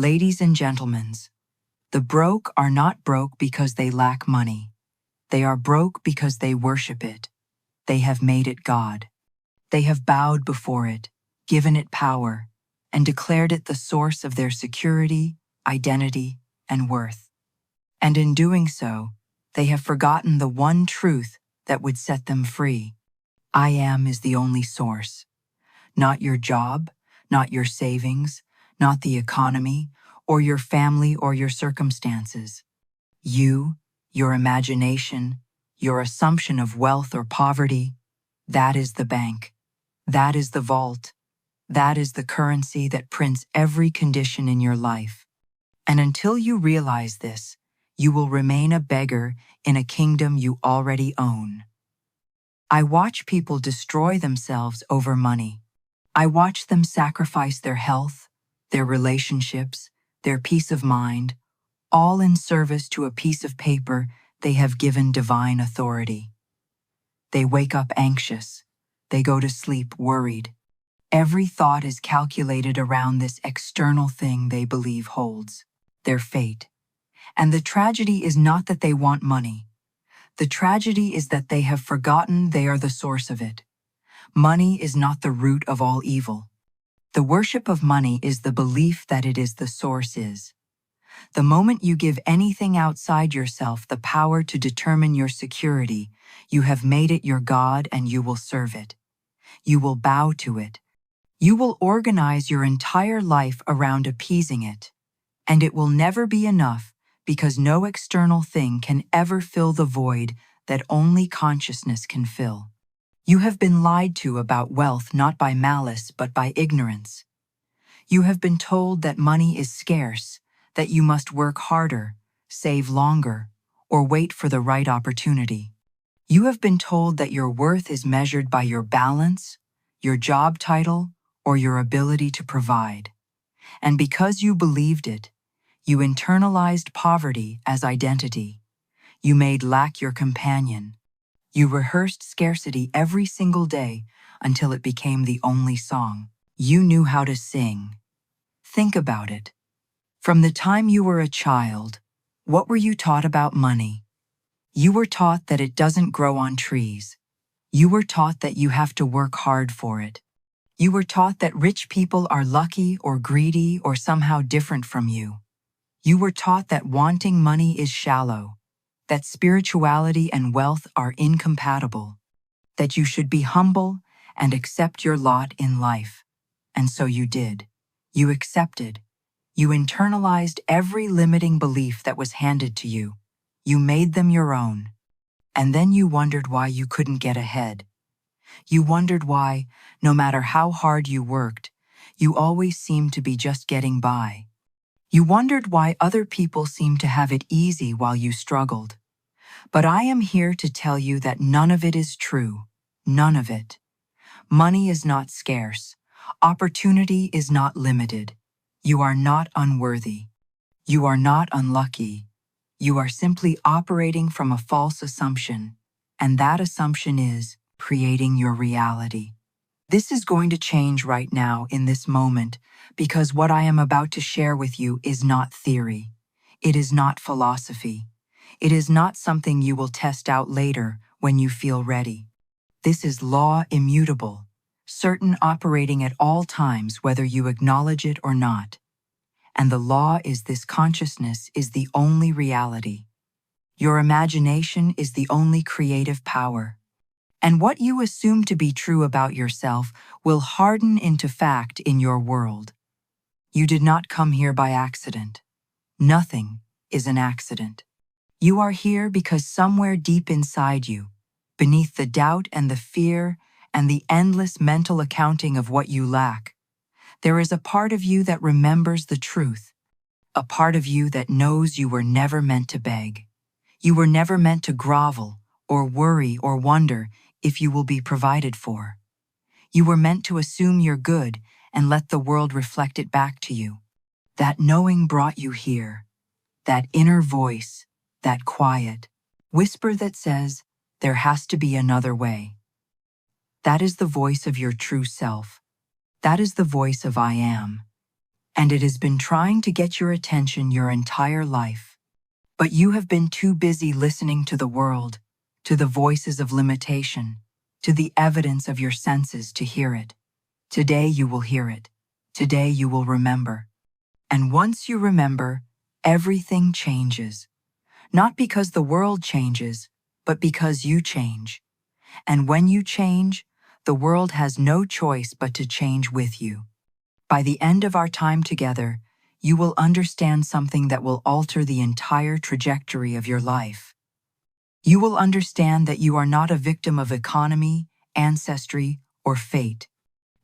Ladies and gentlemen, the broke are not broke because they lack money. They are broke because they worship it. They have made it God. They have bowed before it, given it power, and declared it the source of their security, identity, and worth. And in doing so, they have forgotten the one truth that would set them free. I am is the only source. Not your job, not your savings, not the economy, or your family or your circumstances. You, your imagination, your assumption of wealth or poverty, that is the bank. That is the vault. That is the currency that prints every condition in your life. And until you realize this, you will remain a beggar in a kingdom you already own. I watch people destroy themselves over money. I watch them sacrifice their health, their relationships, their peace of mind, all in service to a piece of paper they have given divine authority. They wake up anxious. They go to sleep worried. Every thought is calculated around this external thing they believe holds their fate. And the tragedy is not that they want money. The tragedy is that they have forgotten they are the source of it. Money is not the root of all evil. The worship of money is the belief that it is the source is. The moment you give anything outside yourself the power to determine your security, you have made it your God and you will serve it. You will bow to it. You will organize your entire life around appeasing it. And it will never be enough because no external thing can ever fill the void that only consciousness can fill. You have been lied to about wealth not by malice but by ignorance. You have been told that money is scarce, that you must work harder, save longer, or wait for the right opportunity. You have been told that your worth is measured by your balance, your job title, or your ability to provide. And because you believed it, you internalized poverty as identity. You made lack your companion. You rehearsed scarcity every single day until it became the only song. You knew how to sing. Think about it. From the time you were a child, what were you taught about money? You were taught that it doesn't grow on trees. You were taught that you have to work hard for it. You were taught that rich people are lucky or greedy or somehow different from you. You were taught that wanting money is shallow, that spirituality and wealth are incompatible, that you should be humble and accept your lot in life. And so you did. You accepted. You internalized every limiting belief that was handed to you. You made them your own. And then you wondered why you couldn't get ahead. You wondered why, no matter how hard you worked, you always seemed to be just getting by. You wondered why other people seemed to have it easy while you struggled. But I am here to tell you that none of it is true. None of it. Money is not scarce. Opportunity is not limited. You are not unworthy. You are not unlucky. You are simply operating from a false assumption, and that assumption is creating your reality. This is going to change right now in this moment because what I am about to share with you is not theory. It is not philosophy. It is not something you will test out later when you feel ready. This is law immutable, certain operating at all times whether you acknowledge it or not. And the law is this: consciousness is the only reality. Your imagination is the only creative power. And what you assume to be true about yourself will harden into fact in your world. You did not come here by accident. Nothing is an accident. You are here because somewhere deep inside you, beneath the doubt and the fear and the endless mental accounting of what you lack, there is a part of you that remembers the truth, a part of you that knows you were never meant to beg. You were never meant to grovel or worry or wonder if you will be provided for. You were meant to assume you're good and let the world reflect it back to you. That knowing brought you here, that inner voice, that quiet whisper that says, there has to be another way. That is the voice of your true self. That is the voice of I am. and it has been trying to get your attention your entire life. But you have been too busy listening to the world, to the voices of limitation, to the evidence of your senses to hear it. Today you will hear it. Today you will remember. And once you remember, everything changes. Not because the world changes, but because you change. And when you change, the world has no choice but to change with you. By the end of our time together, you will understand something that will alter the entire trajectory of your life. You will understand that you are not a victim of economy, ancestry, or fate.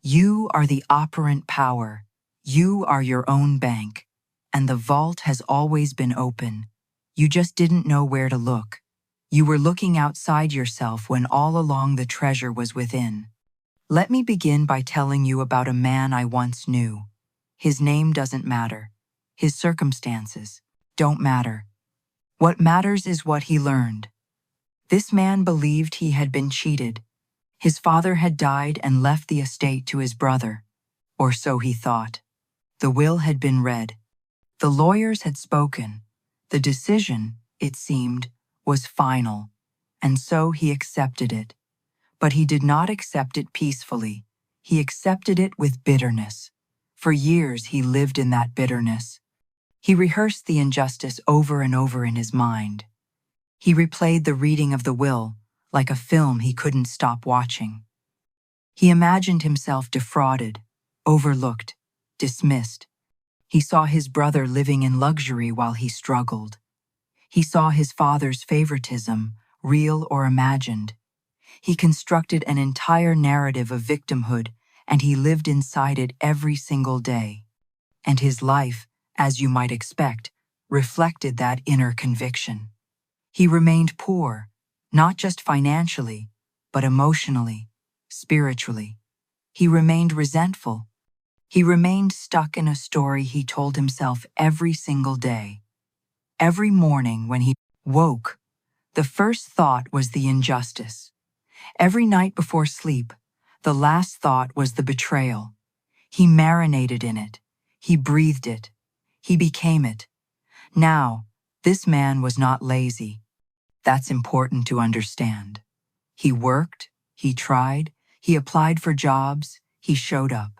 You are the operant power. You are your own bank. And the vault has always been open. You just didn't know where to look. You were looking outside yourself when all along the treasure was within. Let me begin by telling you about a man I once knew. His name doesn't matter. His circumstances don't matter. What matters is what he learned. This man believed he had been cheated. His father had died and left the estate to his brother, or so he thought. The will had been read. The lawyers had spoken. The decision, it seemed, was final, and so he accepted it. But he did not accept it peacefully. He accepted it with bitterness. For years he lived in that bitterness. He rehearsed the injustice over and over in his mind. He replayed the reading of the will like a film he couldn't stop watching. He imagined himself defrauded, overlooked, dismissed. He saw his brother living in luxury while he struggled. He saw his father's favoritism, real or imagined. He constructed an entire narrative of victimhood, and he lived inside it every single day. And his life, as you might expect, reflected that inner conviction. He remained poor, not just financially, but emotionally, spiritually. He remained resentful. He remained stuck in a story he told himself every single day. Every morning when he woke, the first thought was the injustice. Every night before sleep, the last thought was the betrayal. He marinated in it. He breathed it. He became it. Now, this man was not lazy. That's important to understand. He worked, he tried, he applied for jobs, he showed up.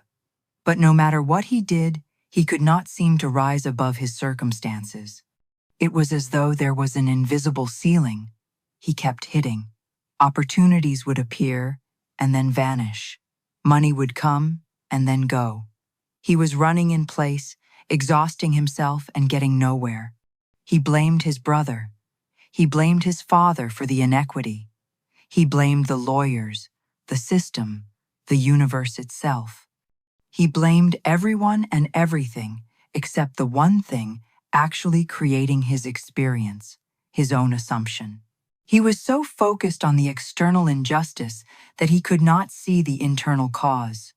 But no matter what he did, he could not seem to rise above his circumstances. It was as though there was an invisible ceiling. He kept hitting. Opportunities would appear and then vanish. Money would come and then go. He was running in place, exhausting himself and getting nowhere. He blamed his brother. He blamed his father for the inequity. He blamed the lawyers, the system, the universe itself. He blamed everyone and everything except the one thing actually creating his experience, his own assumption. He was so focused on the external injustice that he could not see the internal cause.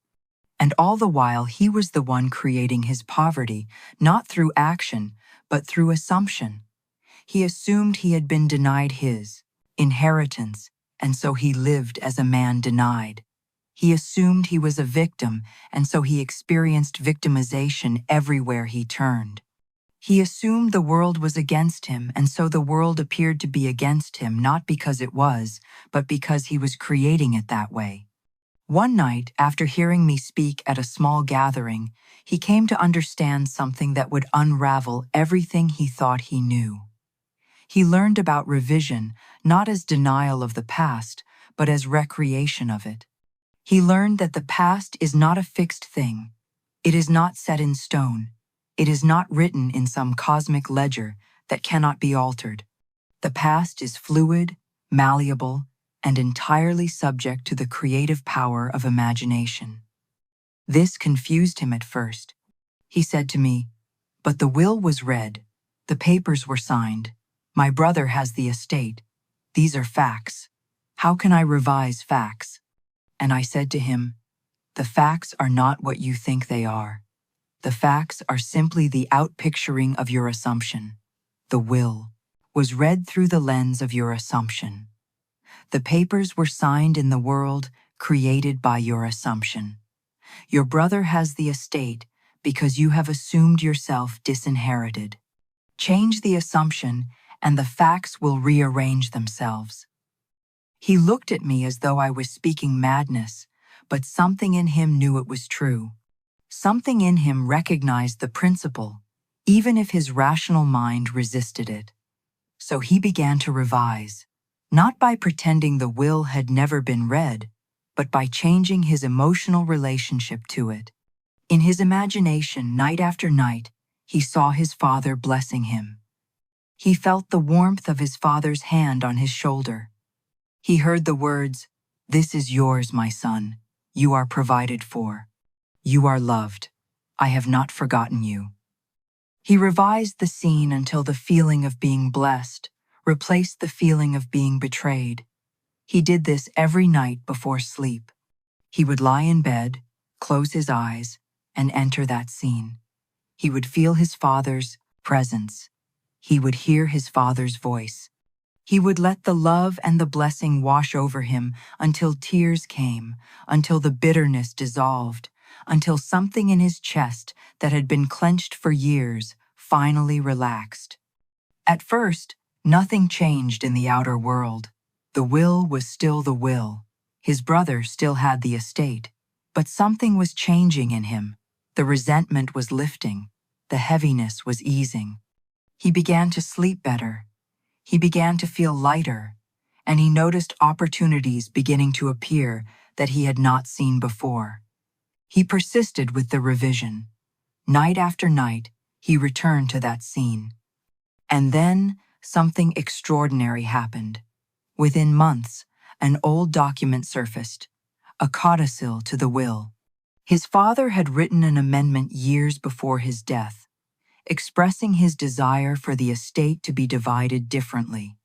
And all the while he was the one creating his poverty, not through action, but through assumption. He assumed he had been denied his inheritance, and so he lived as a man denied. He assumed he was a victim, and so he experienced victimization everywhere he turned. He assumed the world was against him, and so the world appeared to be against him not because it was, but because he was creating it that way. One night, after hearing me speak at a small gathering, he came to understand something that would unravel everything he thought he knew. He learned about revision not as denial of the past, but as recreation of it. He learned that the past is not a fixed thing. It is not set in stone. It is not written in some cosmic ledger that cannot be altered. The past is fluid, malleable, and entirely subject to the creative power of imagination. This confused him at first. He said to me, "But the will was read. The papers were signed. My brother has the estate. These are facts. How can I revise facts?" And I said to him, "The facts are not what you think they are. The facts are simply the outpicturing of your assumption. The will was read through the lens of your assumption. The papers were signed in the world created by your assumption. Your brother has the estate because you have assumed yourself disinherited. Change the assumption, and the facts will rearrange themselves. He looked at me as though I was speaking madness, but something in him knew it was true. Something in him recognized the principle, even if his rational mind resisted it. So he began to revise, not by pretending the will had never been read, but by changing his emotional relationship to it. In his imagination, night after night, he saw his father blessing him. He felt the warmth of his father's hand on his shoulder. He heard the words, "This is yours, my son. You are provided for. You are loved. I have not forgotten you." He revised the scene until the feeling of being blessed replaced the feeling of being betrayed. He did this every night before sleep. He would lie in bed, close his eyes, and enter that scene. He would feel his father's presence. He would hear his father's voice. He would let the love and the blessing wash over him until tears came, until the bitterness dissolved, until something in his chest that had been clenched for years finally relaxed. At first, nothing changed in the outer world. The will was still the will. His brother still had the estate. But something was changing in him. The resentment was lifting. The heaviness was easing. He began to sleep better. He began to feel lighter, and he noticed opportunities beginning to appear that he had not seen before. He persisted with the revision. Night after night, he returned to that scene. And then something extraordinary happened. Within months, an old document surfaced, a codicil to the will. His father had written an amendment years before his death, expressing his desire for the estate to be divided differently.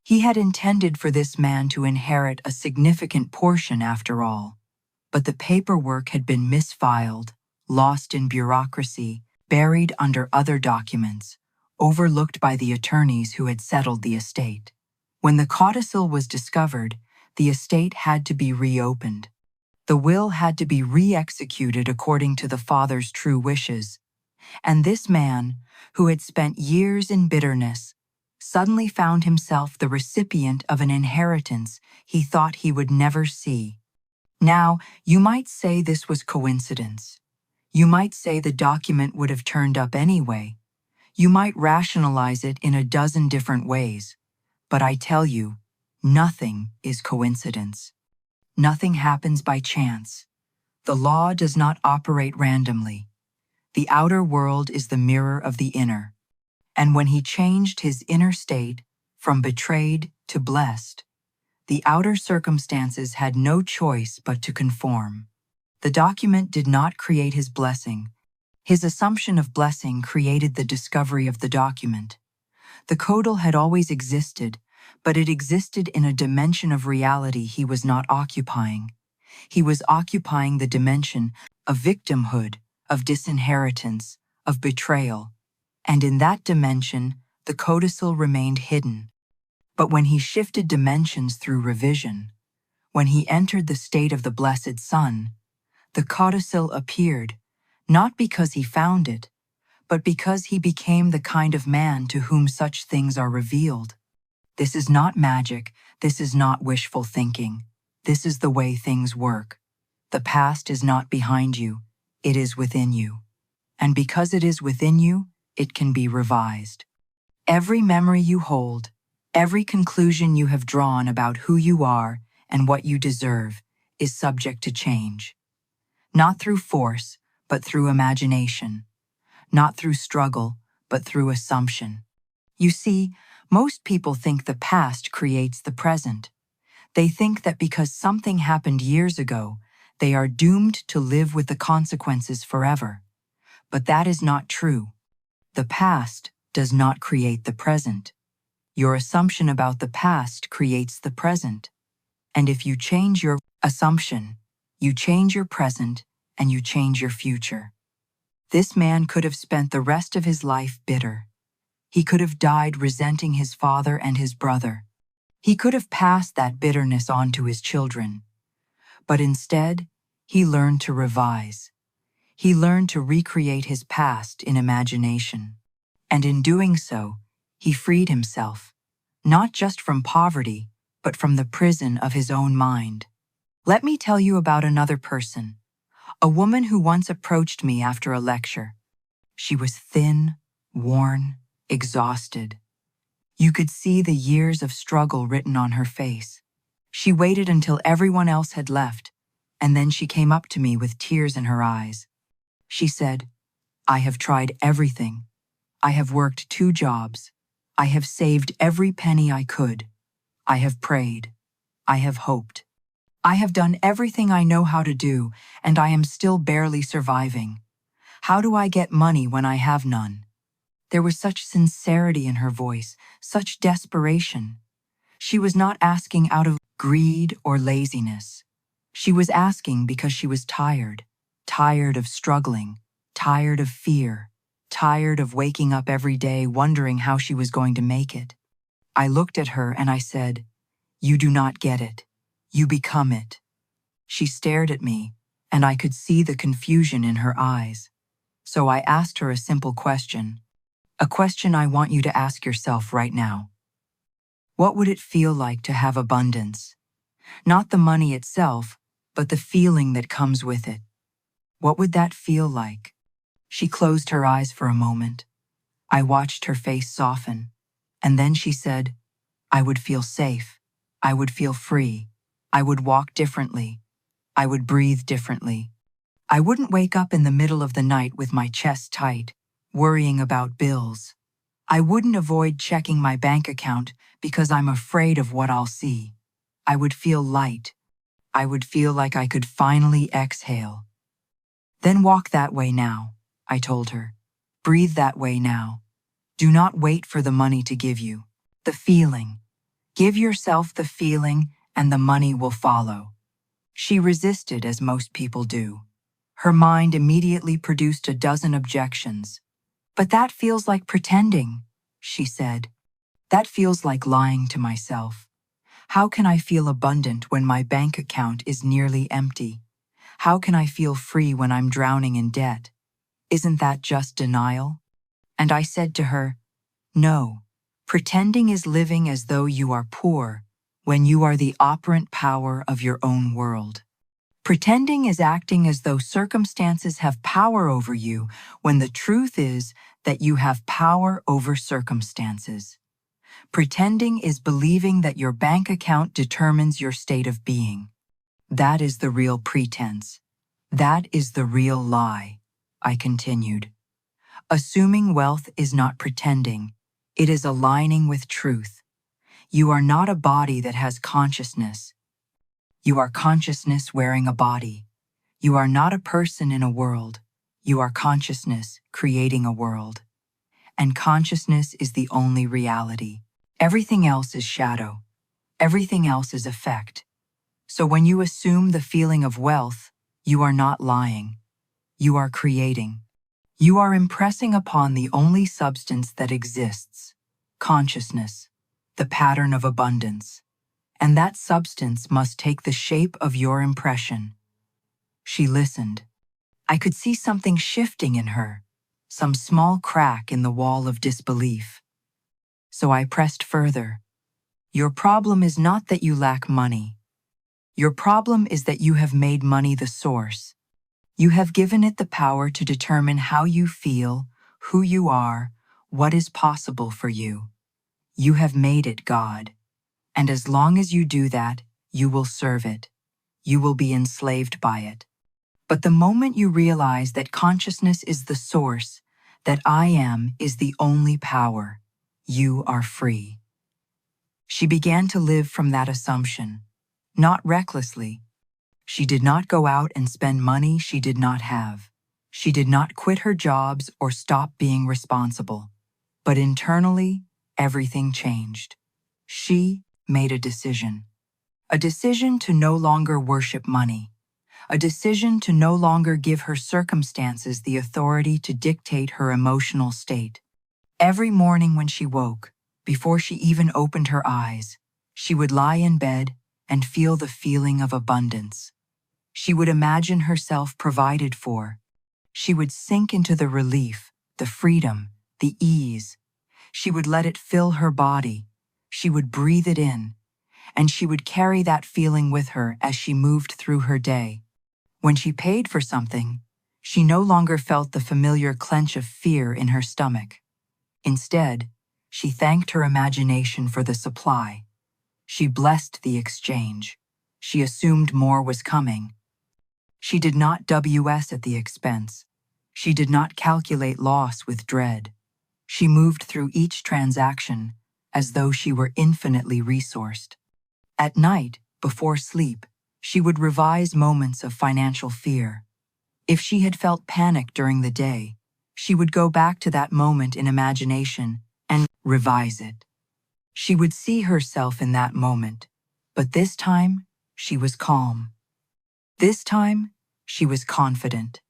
He had intended for this man to inherit a significant portion after all, but the paperwork had been misfiled, lost in bureaucracy, buried under other documents, overlooked by the attorneys who had settled the estate. When the codicil was discovered, the estate had to be reopened. The will had to be re-executed according to the father's true wishes. And this man, who had spent years in bitterness, suddenly found himself the recipient of an inheritance he thought he would never see. Now, you might say this was coincidence. You might say the document would have turned up anyway. You might rationalize it in a dozen different ways. But I tell you, nothing is coincidence. Nothing happens by chance. The law does not operate randomly. The outer world is the mirror of the inner. And when he changed his inner state from betrayed to blessed, the outer circumstances had no choice but to conform. The document did not create his blessing. His assumption of blessing created the discovery of the document. The codal had always existed, but it existed in a dimension of reality he was not occupying. He was occupying the dimension of victimhood, of disinheritance, of betrayal. And in that dimension, the codicil remained hidden. But when he shifted dimensions through revision, when he entered the state of the Blessed Son, the codicil appeared, not because he found it, but because he became the kind of man to whom such things are revealed. This is not magic. This is not wishful thinking. This is the way things work. The past is not behind you. It is within you. And because it is within you, it can be revised. Every memory you hold, every conclusion you have drawn about who you are and what you deserve is subject to change. Not through force, but through imagination. Not through struggle, but through assumption. You see, most people think the past creates the present. They think that because something happened years ago, they are doomed to live with the consequences forever. But that is not true. The past does not create the present. Your assumption about the past creates the present. And if you change your assumption, you change your present and you change your future. This man could have spent the rest of his life bitter. He could have died resenting his father and his brother. He could have passed that bitterness on to his children. But instead, he learned to revise. He learned to recreate his past in imagination. And in doing so, he freed himself, not just from poverty, but from the prison of his own mind. Let me tell you about another person, a woman who once approached me after a lecture. She was thin, worn, exhausted. You could see the years of struggle written on her face. She waited until everyone else had left, and then she came up to me with tears in her eyes. She said, "I have tried everything. I have worked 2 jobs. I have saved every penny I could. I have prayed. I have hoped. I have done everything I know how to do, and I am still barely surviving. How do I get money when I have none?" There was such sincerity in her voice, such desperation. She was not asking out of greed or laziness. She was asking because she was tired, tired of struggling, tired of fear, tired of waking up every day wondering how she was going to make it. I looked at her and I said, "You do not get it. You become it." She stared at me, and I could see the confusion in her eyes. So I asked her a simple question, a question I want you to ask yourself right now. What would it feel like to have abundance? Not the money itself, but the feeling that comes with it. What would that feel like? She closed her eyes for a moment. I watched her face soften, and then she said, "I would feel safe. I would feel free. I would walk differently. I would breathe differently. I wouldn't wake up in the middle of the night with my chest tight, worrying about bills. I wouldn't avoid checking my bank account because I'm afraid of what I'll see. I would feel light. I would feel like I could finally exhale." "Then walk that way now," I told her. "Breathe that way now. Do not wait for the money to give you. The feeling. Give yourself the feeling and the money will follow." She resisted as most people do. Her mind immediately produced a dozen objections. "But that feels like pretending," she said. "That feels like lying to myself. How can I feel abundant when my bank account is nearly empty? How can I feel free when I'm drowning in debt? Isn't that just denial?" And I said to her, "No, pretending is living as though you are poor when you are the operant power of your own world. Pretending is acting as though circumstances have power over you when the truth is that you have power over circumstances. Pretending is believing that your bank account determines your state of being. That is the real pretense. That is the real lie," I continued. "Assuming wealth is not pretending. It is aligning with truth. You are not a body that has consciousness. You are consciousness wearing a body. You are not a person in a world. You are consciousness creating a world. And consciousness is the only reality. Everything else is shadow. Everything else is effect. So when you assume the feeling of wealth, you are not lying. You are creating. You are impressing upon the only substance that exists, consciousness, the pattern of abundance. And that substance must take the shape of your impression." She listened. I could see something shifting in her, some small crack in the wall of disbelief. So I pressed further. "Your problem is not that you lack money. Your problem is that you have made money the source. You have given it the power to determine how you feel, who you are, what is possible for you. You have made it God. And as long as you do that, you will serve it. You will be enslaved by it. But the moment you realize that consciousness is the source, that I am is the only power, you are free." She began to live from that assumption, not recklessly. She did not go out and spend money she did not have. She did not quit her jobs or stop being responsible. But internally, everything changed. She made a decision to no longer worship money, a decision to no longer give her circumstances the authority to dictate her emotional state. Every morning when she woke, before she even opened her eyes, she would lie in bed and feel the feeling of abundance. She would imagine herself provided for. She would sink into the relief, the freedom, the ease. She would let it fill her body. She would breathe it in, and she would carry that feeling with her as she moved through her day. When she paid for something, she no longer felt the familiar clench of fear in her stomach. Instead, she thanked her imagination for the supply. She blessed the exchange. She assumed more was coming. She did not WS at the expense. She did not calculate loss with dread. She moved through each transaction as though she were infinitely resourced. At night, before sleep, she would revise moments of financial fear. If she had felt panic during the day, she would go back to that moment in imagination and revise it. She would see herself in that moment, but this time, she was calm. This time, she was confident.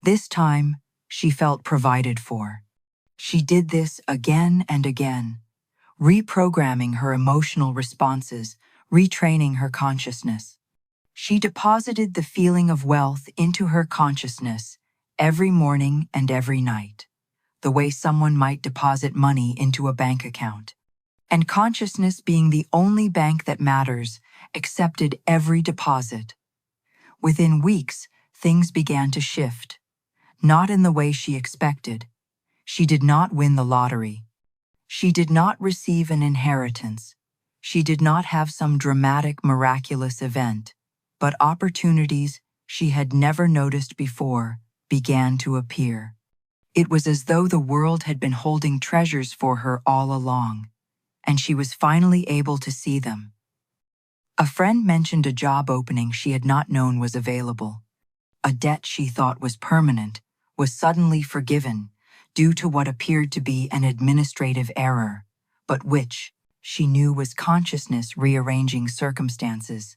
This time, she felt provided for. She did this again and again, reprogramming her emotional responses, retraining her consciousness. She deposited the feeling of wealth into her consciousness every morning and every night, the way someone might deposit money into a bank account. And consciousness, being the only bank that matters, accepted every deposit. Within weeks, things began to shift, not in the way she expected. She did not win the lottery. She did not receive an inheritance. She did not have some dramatic, miraculous event, but opportunities she had never noticed before began to appear. It was as though the world had been holding treasures for her all along, and she was finally able to see them. A friend mentioned a job opening she had not known was available. A debt she thought was permanent was suddenly forgiven due to what appeared to be an administrative error, but which, she knew, was consciousness rearranging circumstances.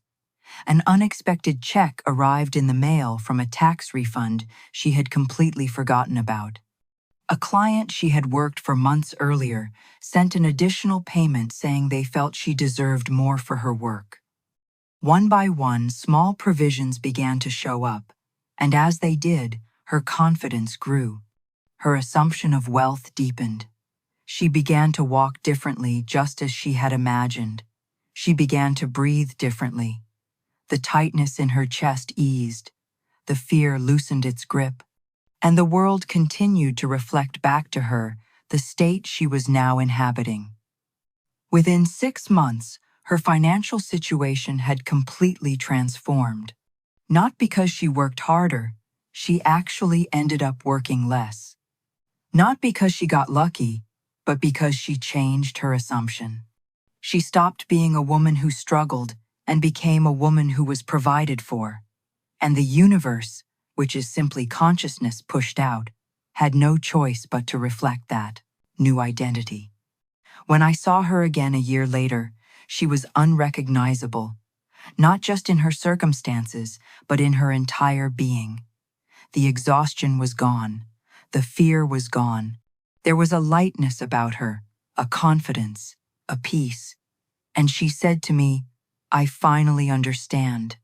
An unexpected check arrived in the mail from a tax refund she had completely forgotten about. A client she had worked for months earlier sent an additional payment saying they felt she deserved more for her work. One by one, small provisions began to show up, and as they did, her confidence grew. Her assumption of wealth deepened. She began to walk differently, just as she had imagined. She began to breathe differently. The tightness in her chest eased. The fear loosened its grip. And the world continued to reflect back to her the state she was now inhabiting. Within 6 months, her financial situation had completely transformed. Not because she worked harder, she actually ended up working less. Not because she got lucky, but because she changed her assumption. She stopped being a woman who struggled and became a woman who was provided for. And the universe, which is simply consciousness pushed out, had no choice but to reflect that new identity. When I saw her again a year later, she was unrecognizable, not just in her circumstances, but in her entire being. The exhaustion was gone. The fear was gone. There was a lightness about her, a confidence, a peace. And she said to me, "I finally understand.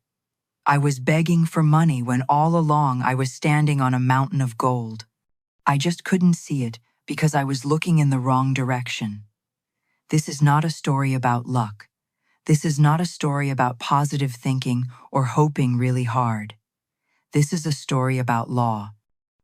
I was begging for money when all along I was standing on a mountain of gold. I just couldn't see it because I was looking in the wrong direction." This is not a story about luck. This is not a story about positive thinking or hoping really hard. This is a story about law.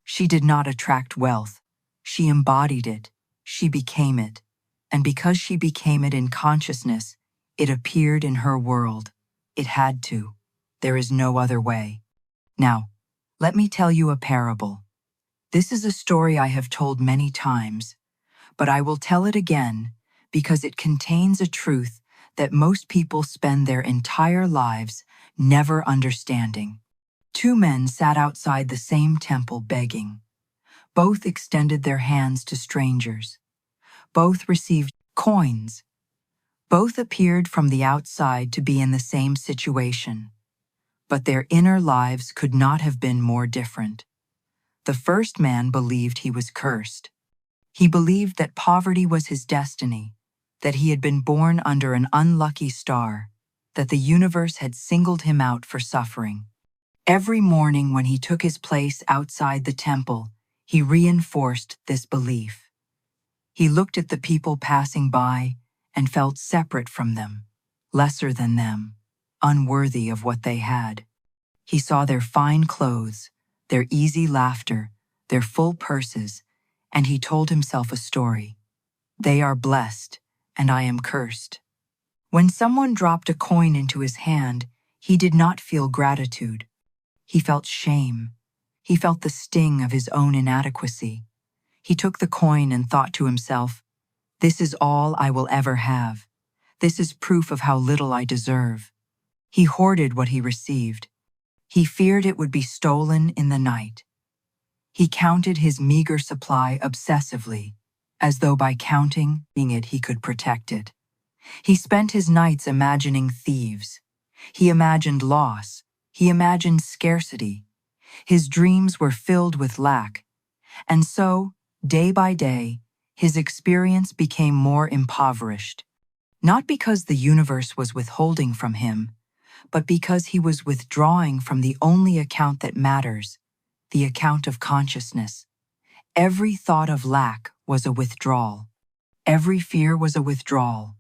She did not attract wealth. She embodied it. She became it. And because she became it in consciousness, it appeared in her world. It had to. There is no other way. Now, let me tell you a parable. This is a story I have told many times, but I will tell it again because it contains a truth that most people spend their entire lives never understanding. 2 men sat outside the same temple begging. Both extended their hands to strangers. Both received coins. Both appeared from the outside to be in the same situation. But their inner lives could not have been more different. The first man believed he was cursed. He believed that poverty was his destiny, that he had been born under an unlucky star, that the universe had singled him out for suffering. Every morning when he took his place outside the temple, he reinforced this belief. He looked at the people passing by and felt separate from them, lesser than them, unworthy of what they had. He saw their fine clothes, their easy laughter, their full purses, and he told himself a story. They are blessed, and I am cursed. When someone dropped a coin into his hand, he did not feel gratitude. He felt shame. He felt the sting of his own inadequacy. He took the coin and thought to himself, "This is all I will ever have. This is proof of how little I deserve." He hoarded what he received. He feared it would be stolen in the night. He counted his meager supply obsessively, as though by counting it he could protect it. He spent his nights imagining thieves. He imagined loss. He imagined scarcity. His dreams were filled with lack. And so, day by day, his experience became more impoverished. Not because the universe was withholding from him, but because he was withdrawing from the only account that matters, the account of consciousness. Every thought of lack was a withdrawal. Every fear was a withdrawal.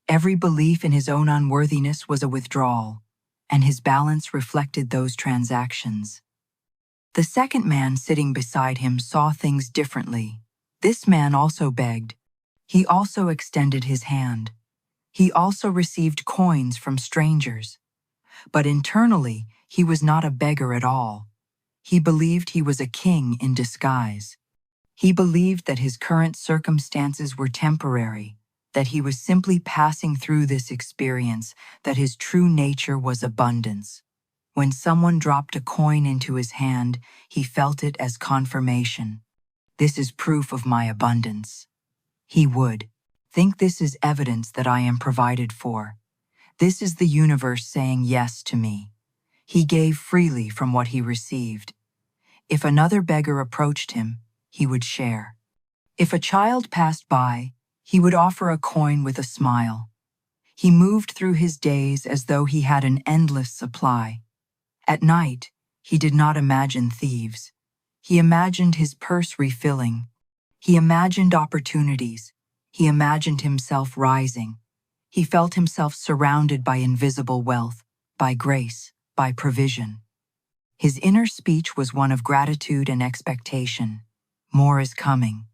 Every belief in his own unworthiness was a withdrawal, and his balance reflected those transactions. The second man sitting beside him saw things differently. This man also begged. He also extended his hand. He also received coins from strangers. But internally, he was not a beggar at all. He believed he was a king in disguise. He believed that his current circumstances were temporary, that he was simply passing through this experience, that his true nature was abundance. When someone dropped a coin into his hand, he felt it as confirmation. This is proof of my abundance. He would think this is evidence that I am provided for. This is the universe saying yes to me. He gave freely from what he received. If another beggar approached him, he would share. If a child passed by, he would offer a coin with a smile. He moved through his days as though he had an endless supply. At night, he did not imagine thieves. He imagined his purse refilling. He imagined opportunities. He imagined himself rising. He felt himself surrounded by invisible wealth, by grace, by provision. His inner speech was one of gratitude and expectation. More is coming.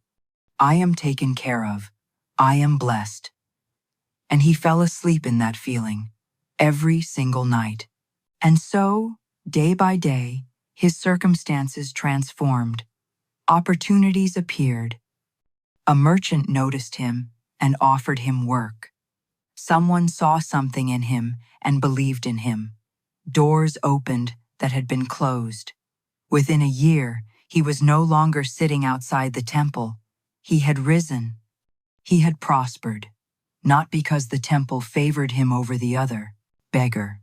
I am taken care of. I am blessed. And he fell asleep in that feeling, every single night. And so, day by day, his circumstances transformed. Opportunities appeared. A merchant noticed him and offered him work. Someone saw something in him and believed in him. Doors opened that had been closed. Within a year, he was no longer sitting outside the temple. He had risen. He had prospered, not because the temple favored him over the other, beggar,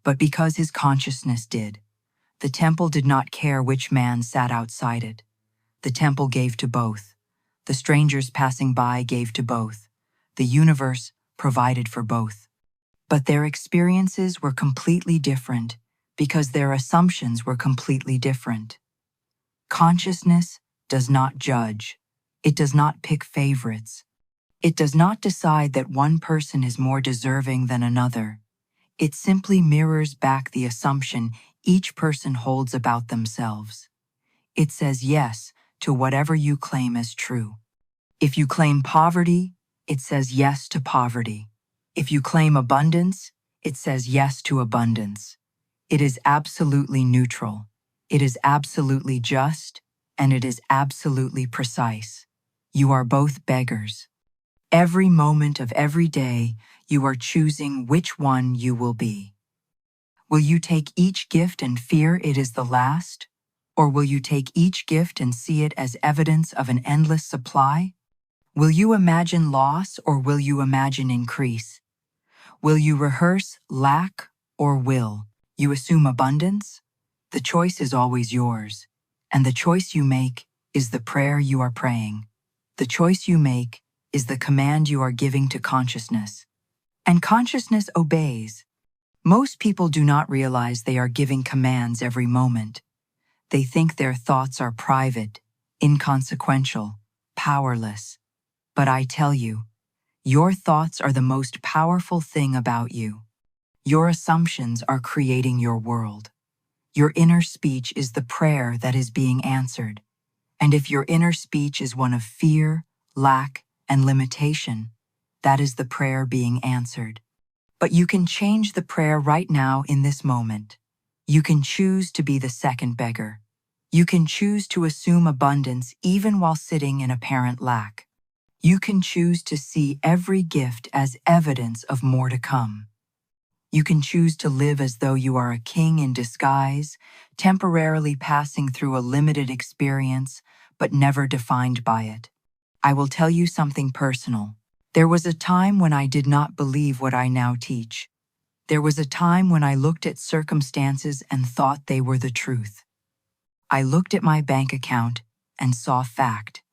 but because his consciousness did. The temple did not care which man sat outside it. The temple gave to both. The strangers passing by gave to both. The universe provided for both. But their experiences were completely different because their assumptions were completely different. Consciousness does not judge. It does not pick favorites. It does not decide that one person is more deserving than another. It simply mirrors back the assumption each person holds about themselves. It says yes to whatever you claim as true. If you claim poverty, it says yes to poverty. If you claim abundance, it says yes to abundance. It is absolutely neutral. It is absolutely just, and it is absolutely precise. You are both beggars. Every moment of every day, you are choosing which one you will be. Will you take each gift and fear it is the last? Or will you take each gift and see it as evidence of an endless supply? Will you imagine loss or will you imagine increase? Will you rehearse lack or will you assume abundance? The choice is always yours, and the choice you make is the prayer you are praying. The choice you make is the command you are giving to consciousness. And consciousness obeys. Most people do not realize they are giving commands every moment. They think their thoughts are private, inconsequential, powerless. But I tell you, your thoughts are the most powerful thing about you. Your assumptions are creating your world. Your inner speech is the prayer that is being answered. And if your inner speech is one of fear, lack, and limitation, that is the prayer being answered. But you can change the prayer right now in this moment. You can choose to be the second beggar. You can choose to assume abundance even while sitting in apparent lack. You can choose to see every gift as evidence of more to come. You can choose to live as though you are a king in disguise, temporarily passing through a limited experience, but never defined by it. I will tell you something personal. There was a time when I did not believe what I now teach. There was a time when I looked at circumstances and thought they were the truth. I looked at my bank account and saw fact.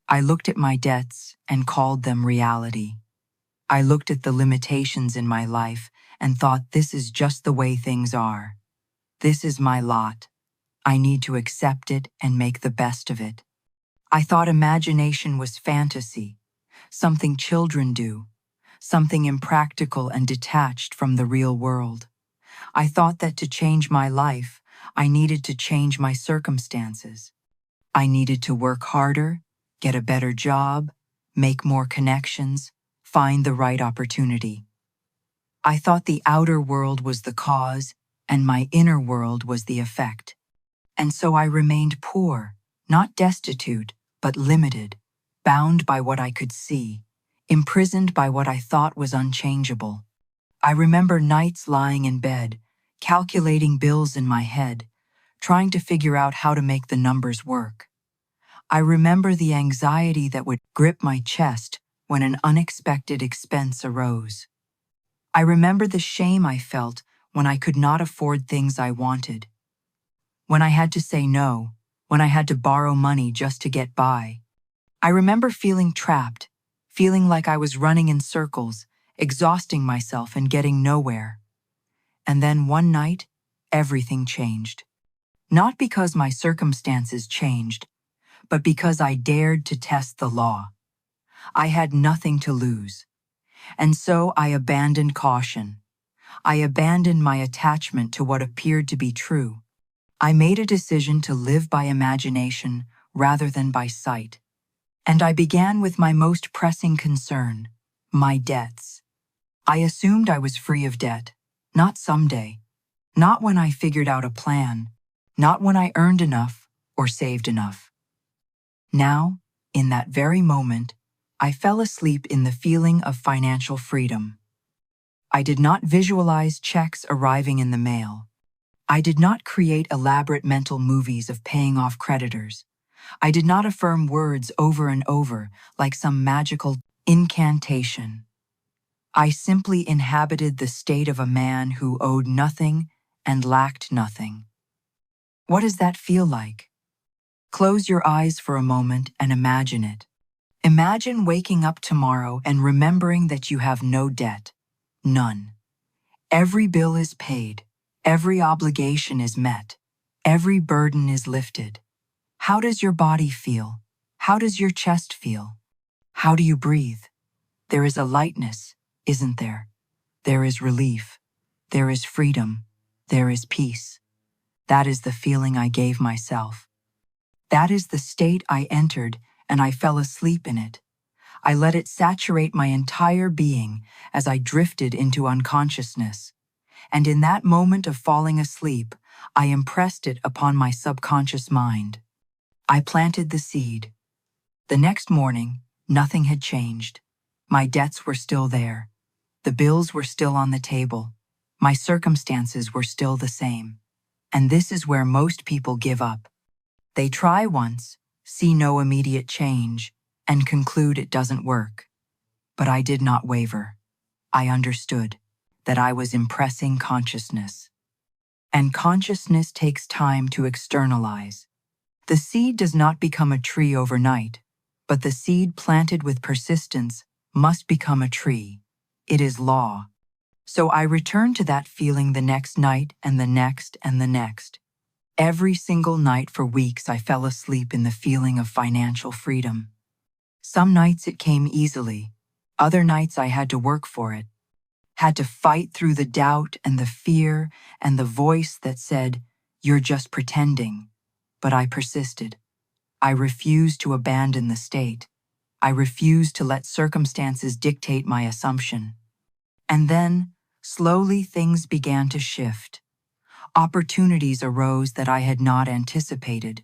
I looked at my debts and called them reality. I looked at the limitations in my life and thought this is just the way things are. This is my lot. I need to accept it and make the best of it. I thought imagination was fantasy, something children do, something impractical and detached from the real world. I thought that to change my life, I needed to change my circumstances. I needed to work harder, get a better job, make more connections, find the right opportunity. I thought the outer world was the cause and my inner world was the effect. And so I remained poor, not destitute, but limited, bound by what I could see, imprisoned by what I thought was unchangeable. I remember nights lying in bed, calculating bills in my head, trying to figure out how to make the numbers work. I remember the anxiety that would grip my chest when an unexpected expense arose. I remember the shame I felt when I could not afford things I wanted, when I had to say no, when I had to borrow money just to get by. I remember feeling trapped, feeling like I was running in circles, exhausting myself and getting nowhere. And then one night, everything changed. Not because my circumstances changed, but because I dared to test the law. I had nothing to lose. And so I abandoned caution. I abandoned my attachment to what appeared to be true. I made a decision to live by imagination rather than by sight. And I began with my most pressing concern, my debts. I assumed I was free of debt, not someday, not when I figured out a plan, not when I earned enough or saved enough. Now, in that very moment, I fell asleep in the feeling of financial freedom. I did not visualize checks arriving in the mail. I did not create elaborate mental movies of paying off creditors. I did not affirm words over and over like some magical incantation. I simply inhabited the state of a man who owed nothing and lacked nothing. What does that feel like? Close your eyes for a moment and imagine it. Imagine waking up tomorrow and remembering that you have no debt. None. Every bill is paid. Every obligation is met. Every burden is lifted. How does your body feel? How does your chest feel? How do you breathe? There is a lightness, isn't there? There is relief. There is freedom. There is peace. That is the feeling I gave myself. That is the state I entered, and I fell asleep in it. I let it saturate my entire being as I drifted into unconsciousness. And in that moment of falling asleep, I impressed it upon my subconscious mind. I planted the seed. The next morning, nothing had changed. My debts were still there. The bills were still on the table. My circumstances were still the same. And this is where most people give up. They try once, see no immediate change, and conclude it doesn't work. But I did not waver. I understood that I was impressing consciousness. And consciousness takes time to externalize. The seed does not become a tree overnight, but the seed planted with persistence must become a tree. It is law. So I returned to that feeling the next night and the next and the next. Every single night for weeks I fell asleep in the feeling of financial freedom. Some nights it came easily. Other nights I had to work for it. Had to fight through the doubt and the fear and the voice that said, "You're just pretending." But I persisted. I refused to abandon the state. I refused to let circumstances dictate my assumption. And then, slowly things began to shift. Opportunities arose that I had not anticipated.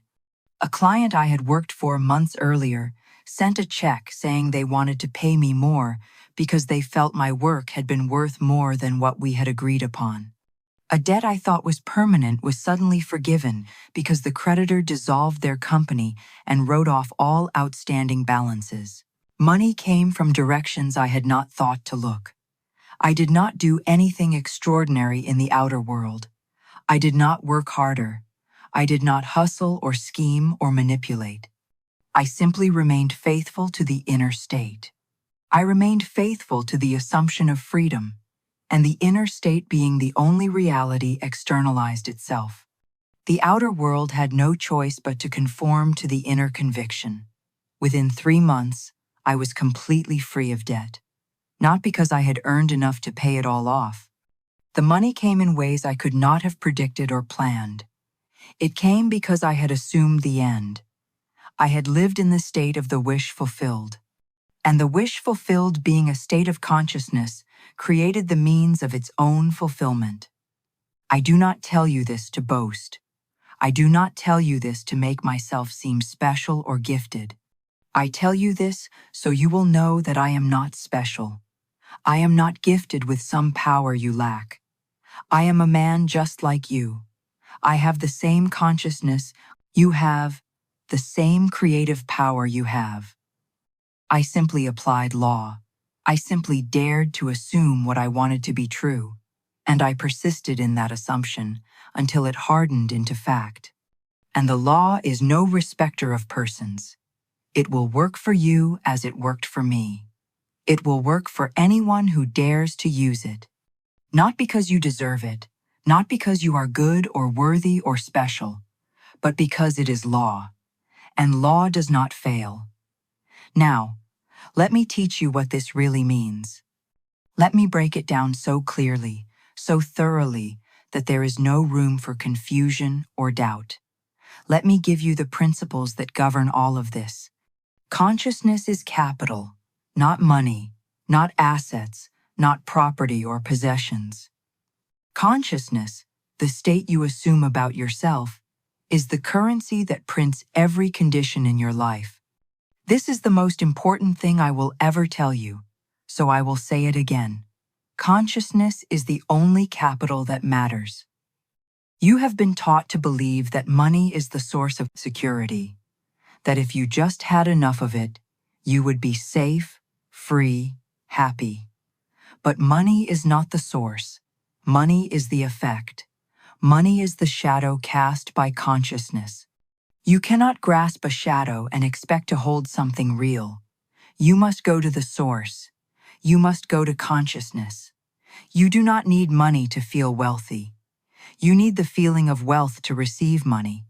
A client I had worked for months earlier sent a check saying they wanted to pay me more because they felt my work had been worth more than what we had agreed upon. A debt I thought was permanent was suddenly forgiven because the creditor dissolved their company and wrote off all outstanding balances. Money came from directions I had not thought to look. I did not do anything extraordinary in the outer world. I did not work harder. I did not hustle or scheme or manipulate. I simply remained faithful to the inner state. I remained faithful to the assumption of freedom, and the inner state being the only reality externalized itself. The outer world had no choice but to conform to the inner conviction. Within 3 months, I was completely free of debt. Not because I had earned enough to pay it all off. The money came in ways I could not have predicted or planned. It came because I had assumed the end. I had lived in the state of the wish fulfilled. And the wish fulfilled being a state of consciousness created the means of its own fulfillment. I do not tell you this to boast. I do not tell you this to make myself seem special or gifted. I tell you this so you will know that I am not special. I am not gifted with some power you lack. I am a man just like you. I have the same consciousness you have, the same creative power you have. I simply applied law. I simply dared to assume what I wanted to be true, and I persisted in that assumption until it hardened into fact. And the law is no respecter of persons. It will work for you as it worked for me. It will work for anyone who dares to use it. Not because you deserve it, not because you are good or worthy or special, but because it is law, and law does not fail. Now, let me teach you what this really means. Let me break it down so clearly, so thoroughly, that there is no room for confusion or doubt. Let me give you the principles that govern all of this. Consciousness is capital, not money, not assets, not property or possessions. Consciousness, the state you assume about yourself, is the currency that prints every condition in your life. This is the most important thing I will ever tell you, so I will say it again. Consciousness is the only capital that matters. You have been taught to believe that money is the source of security, that if you just had enough of it, you would be safe, free, happy. But money is not the source. Money is the effect. Money is the shadow cast by consciousness. You cannot grasp a shadow and expect to hold something real. You must go to the source. You must go to consciousness. You do not need money to feel wealthy. You need the feeling of wealth to receive money.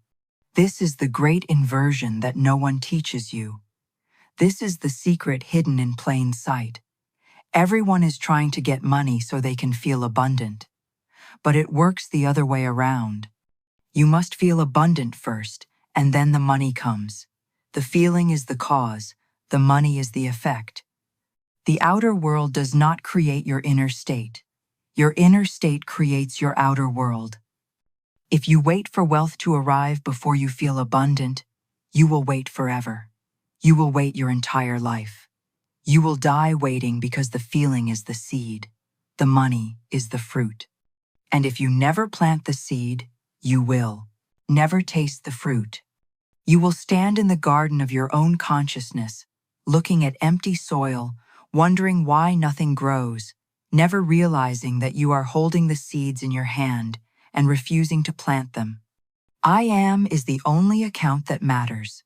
This is the great inversion that no one teaches you. This is the secret hidden in plain sight. Everyone is trying to get money so they can feel abundant. But it works the other way around. You must feel abundant first, and then the money comes. The feeling is the cause, the money is the effect. The outer world does not create your inner state. Your inner state creates your outer world. If you wait for wealth to arrive before you feel abundant, you will wait forever. You will wait your entire life. You will die waiting because the feeling is the seed. The money is the fruit. And if you never plant the seed, you will never taste the fruit. You will stand in the garden of your own consciousness, looking at empty soil, wondering why nothing grows, never realizing that you are holding the seeds in your hand and refusing to plant them. I am is the only account that matters.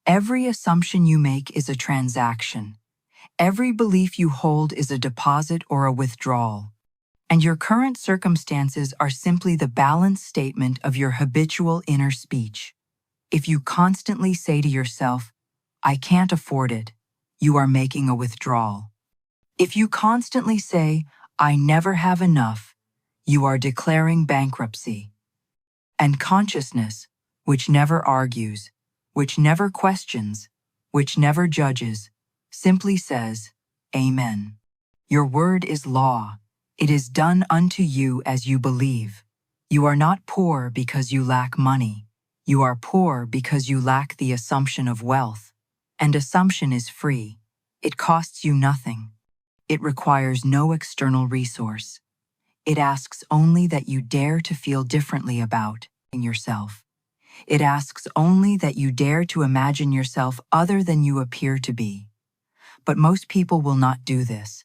Every assumption you make is a transaction. Every belief you hold is a deposit or a withdrawal. And your current circumstances are simply the balanced statement of your habitual inner speech. If you constantly say to yourself, "I can't afford it," you are making a withdrawal. If you constantly say, "I never have enough," you are declaring bankruptcy. And consciousness, which never argues, which never questions, which never judges, simply says, "Amen." Your word is law. It is done unto you as you believe. You are not poor because you lack money. You are poor because you lack the assumption of wealth. And assumption is free. It costs you nothing. It requires no external resource. It asks only that you dare to feel differently about yourself. It asks only that you dare to imagine yourself other than you appear to be. But most people will not do this.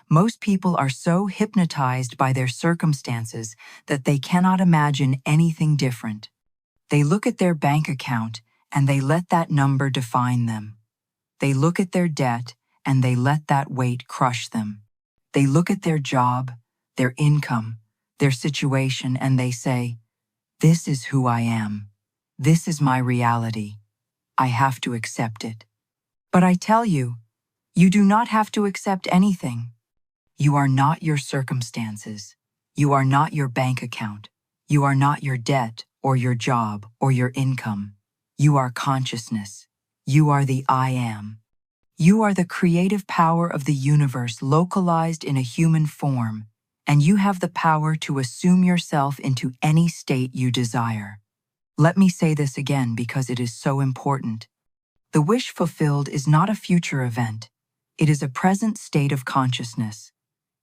Most people are so hypnotized by their circumstances that they cannot imagine anything different. They look at their bank account and they let that number define them. They look at their debt and they let that weight crush them. They look at their job, their income, their situation, and they say, "This is who I am. This is my reality. I have to accept it." But I tell you, you do not have to accept anything. You are not your circumstances. You are not your bank account. You are not your debt or your job or your income. You are consciousness. You are the I am. You are the creative power of the universe localized in a human form, and you have the power to assume yourself into any state you desire. Let me say this again because it is so important. The wish fulfilled is not a future event. It is a present state of consciousness.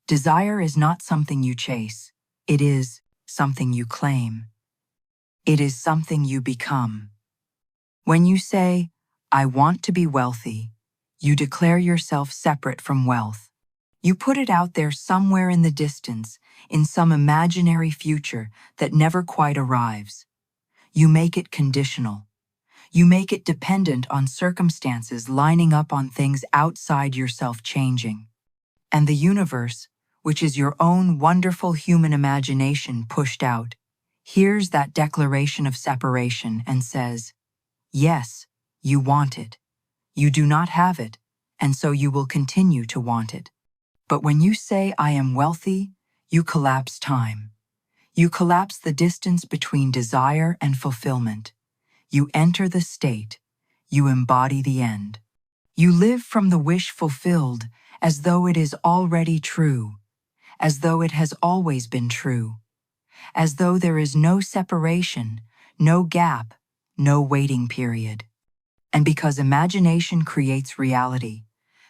Desire is not something you chase. It is something you claim. It is something you become. When you say, "I want to be wealthy," you declare yourself separate from wealth. You put it out there somewhere in the distance, in some imaginary future that never quite arrives. You make it conditional. You make it dependent on circumstances lining up on things outside yourself changing. And the universe, which is your own wonderful human imagination pushed out, hears that declaration of separation and says, "Yes, you want it. You do not have it, and so you will continue to want it." But when you say, "I am wealthy," you collapse time. You collapse the distance between desire and fulfillment. You enter the state. You embody the end. You live from the wish fulfilled as though it is already true, as though it has always been true, as though there is no separation, no gap, no waiting period. And because imagination creates reality,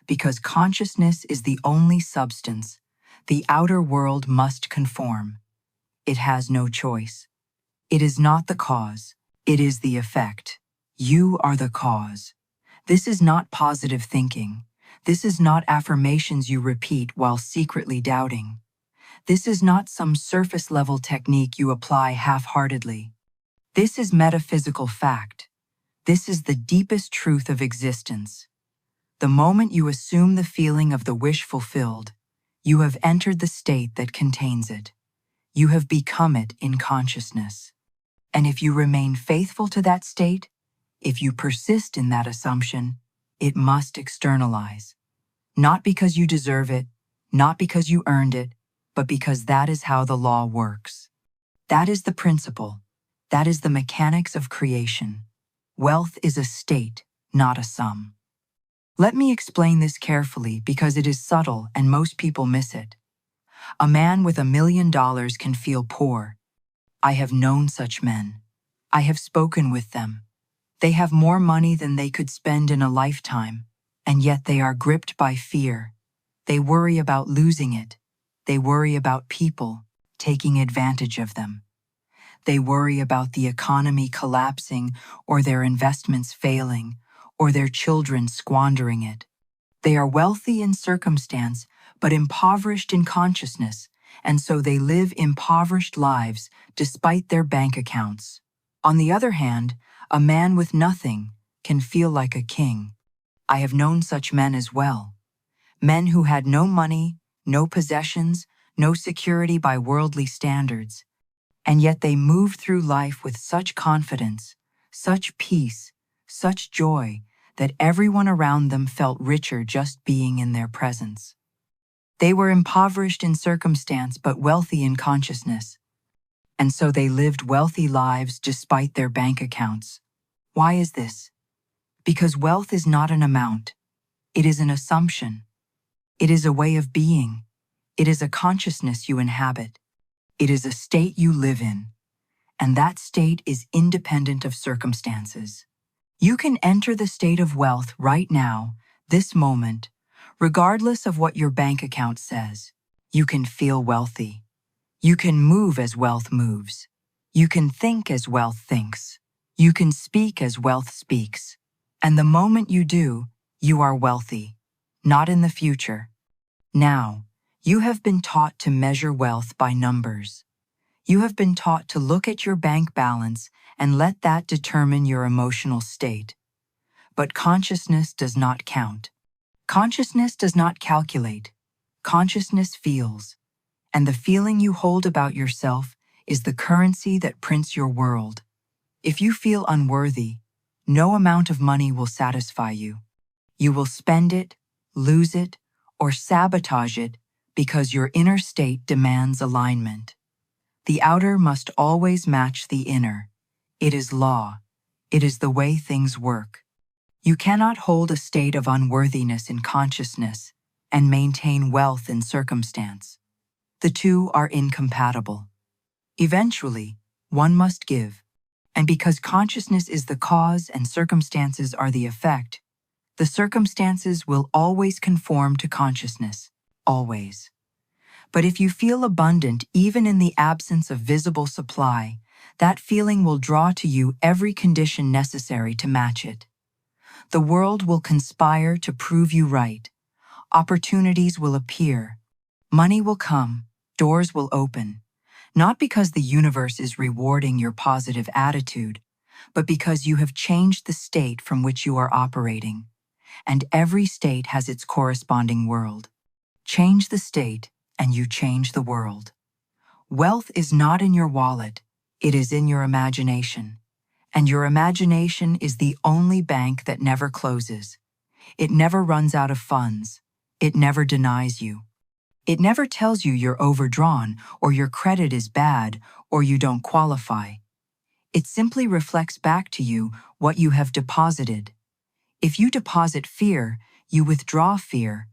because consciousness is the only substance, the outer world must conform. It has no choice. It is not the cause, it is the effect. You are the cause. This is not positive thinking. This is not affirmations you repeat while secretly doubting. This is not some surface-level technique you apply half-heartedly. This is metaphysical fact. This is the deepest truth of existence. The moment you assume the feeling of the wish fulfilled, you have entered the state that contains it. You have become it in consciousness. And if you remain faithful to that state, if you persist in that assumption, it must externalize. Not because you deserve it, not because you earned it, but because that is how the law works. That is the principle. That is the mechanics of creation. Wealth is a state, not a sum. Let me explain this carefully because it is subtle and most people miss it. A man with $1 million can feel poor. I have known such men. I have spoken with them. They have more money than they could spend in a lifetime, and yet they are gripped by fear. They worry about losing it. They worry about people taking advantage of them. They worry about the economy collapsing or their investments failing or their children squandering it. They are wealthy in circumstance but impoverished in consciousness, and so they live impoverished lives despite their bank accounts. On the other hand, a man with nothing can feel like a king. I have known such men as well. Men who had no money, no possessions, no security by worldly standards, and yet they moved through life with such confidence, such peace, such joy, that everyone around them felt richer just being in their presence. They were impoverished in circumstance but wealthy in consciousness, and so they lived wealthy lives despite their bank accounts. Why is this? Because wealth is not an amount. It is an assumption. It is a way of being. It is a consciousness you inhabit. It is a state you live in, and that state is independent of circumstances. You can enter the state of wealth right now, this moment, regardless of what your bank account says. You can feel wealthy. You can move as wealth moves. You can think as wealth thinks. You can speak as wealth speaks. And the moment you do, you are wealthy. Not in the future. Now, you have been taught to measure wealth by numbers. You have been taught to look at your bank balance and let that determine your emotional state. But consciousness does not count. Consciousness does not calculate. Consciousness feels. And the feeling you hold about yourself is the currency that prints your world. If you feel unworthy, no amount of money will satisfy you. You will spend it, lose it, or sabotage it because your inner state demands alignment. The outer must always match the inner. It is law. It is the way things work. You cannot hold a state of unworthiness in consciousness and maintain wealth in circumstance. The two are incompatible. Eventually, one must give. And because consciousness is the cause and circumstances are the effect, the circumstances will always conform to consciousness, always. But if you feel abundant even in the absence of visible supply, that feeling will draw to you every condition necessary to match it. The world will conspire to prove you right. Opportunities will appear. Money will come. Doors will open. Not because the universe is rewarding your positive attitude, but because you have changed the state from which you are operating. And every state has its corresponding world. Change the state, and you change the world. Wealth is not in your wallet, it is in your imagination. And your imagination is the only bank that never closes. It never runs out of funds. It never denies you. It never tells you you're overdrawn, or your credit is bad, or you don't qualify. It simply reflects back to you what you have deposited. If you deposit fear, you withdraw fear.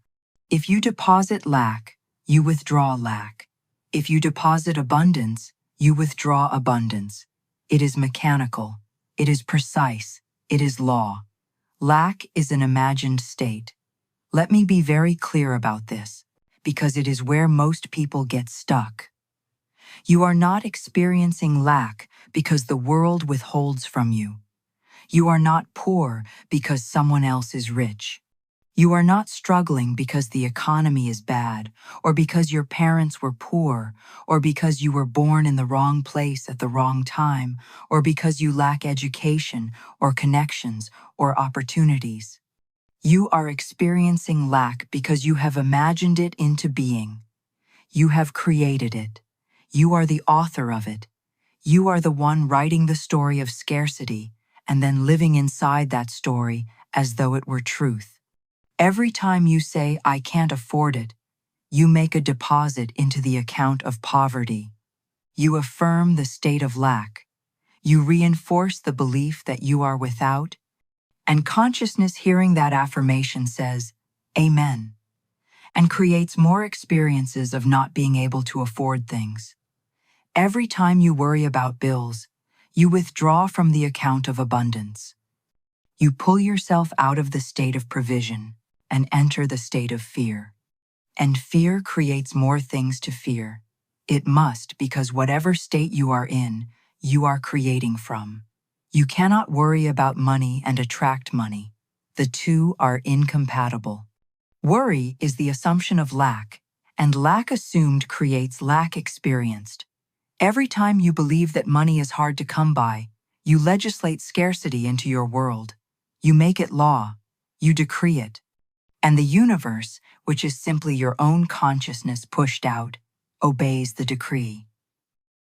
If you deposit lack, you withdraw lack. If you deposit abundance, you withdraw abundance. It is mechanical. It is precise. It is law. Lack is an imagined state. Let me be very clear about this, because it is where most people get stuck. You are not experiencing lack because the world withholds from you. You are not poor because someone else is rich. You are not struggling because the economy is bad, or because your parents were poor, or because you were born in the wrong place at the wrong time, or because you lack education, or connections, or opportunities. You are experiencing lack because you have imagined it into being. You have created it. You are the author of it. You are the one writing the story of scarcity and then living inside that story as though it were truth. Every time you say, "I can't afford it," you make a deposit into the account of poverty. You affirm the state of lack. You reinforce the belief that you are without, and consciousness hearing that affirmation says, "Amen," and creates more experiences of not being able to afford things. Every time you worry about bills, you withdraw from the account of abundance. You pull yourself out of the state of provision and enter the state of fear. And fear creates more things to fear. It must, because whatever state you are in, you are creating from. You cannot worry about money and attract money. The two are incompatible. Worry is the assumption of lack, and lack assumed creates lack experienced. Every time you believe that money is hard to come by, you legislate scarcity into your world. You make it law. You decree it. And the universe, which is simply your own consciousness pushed out, obeys the decree.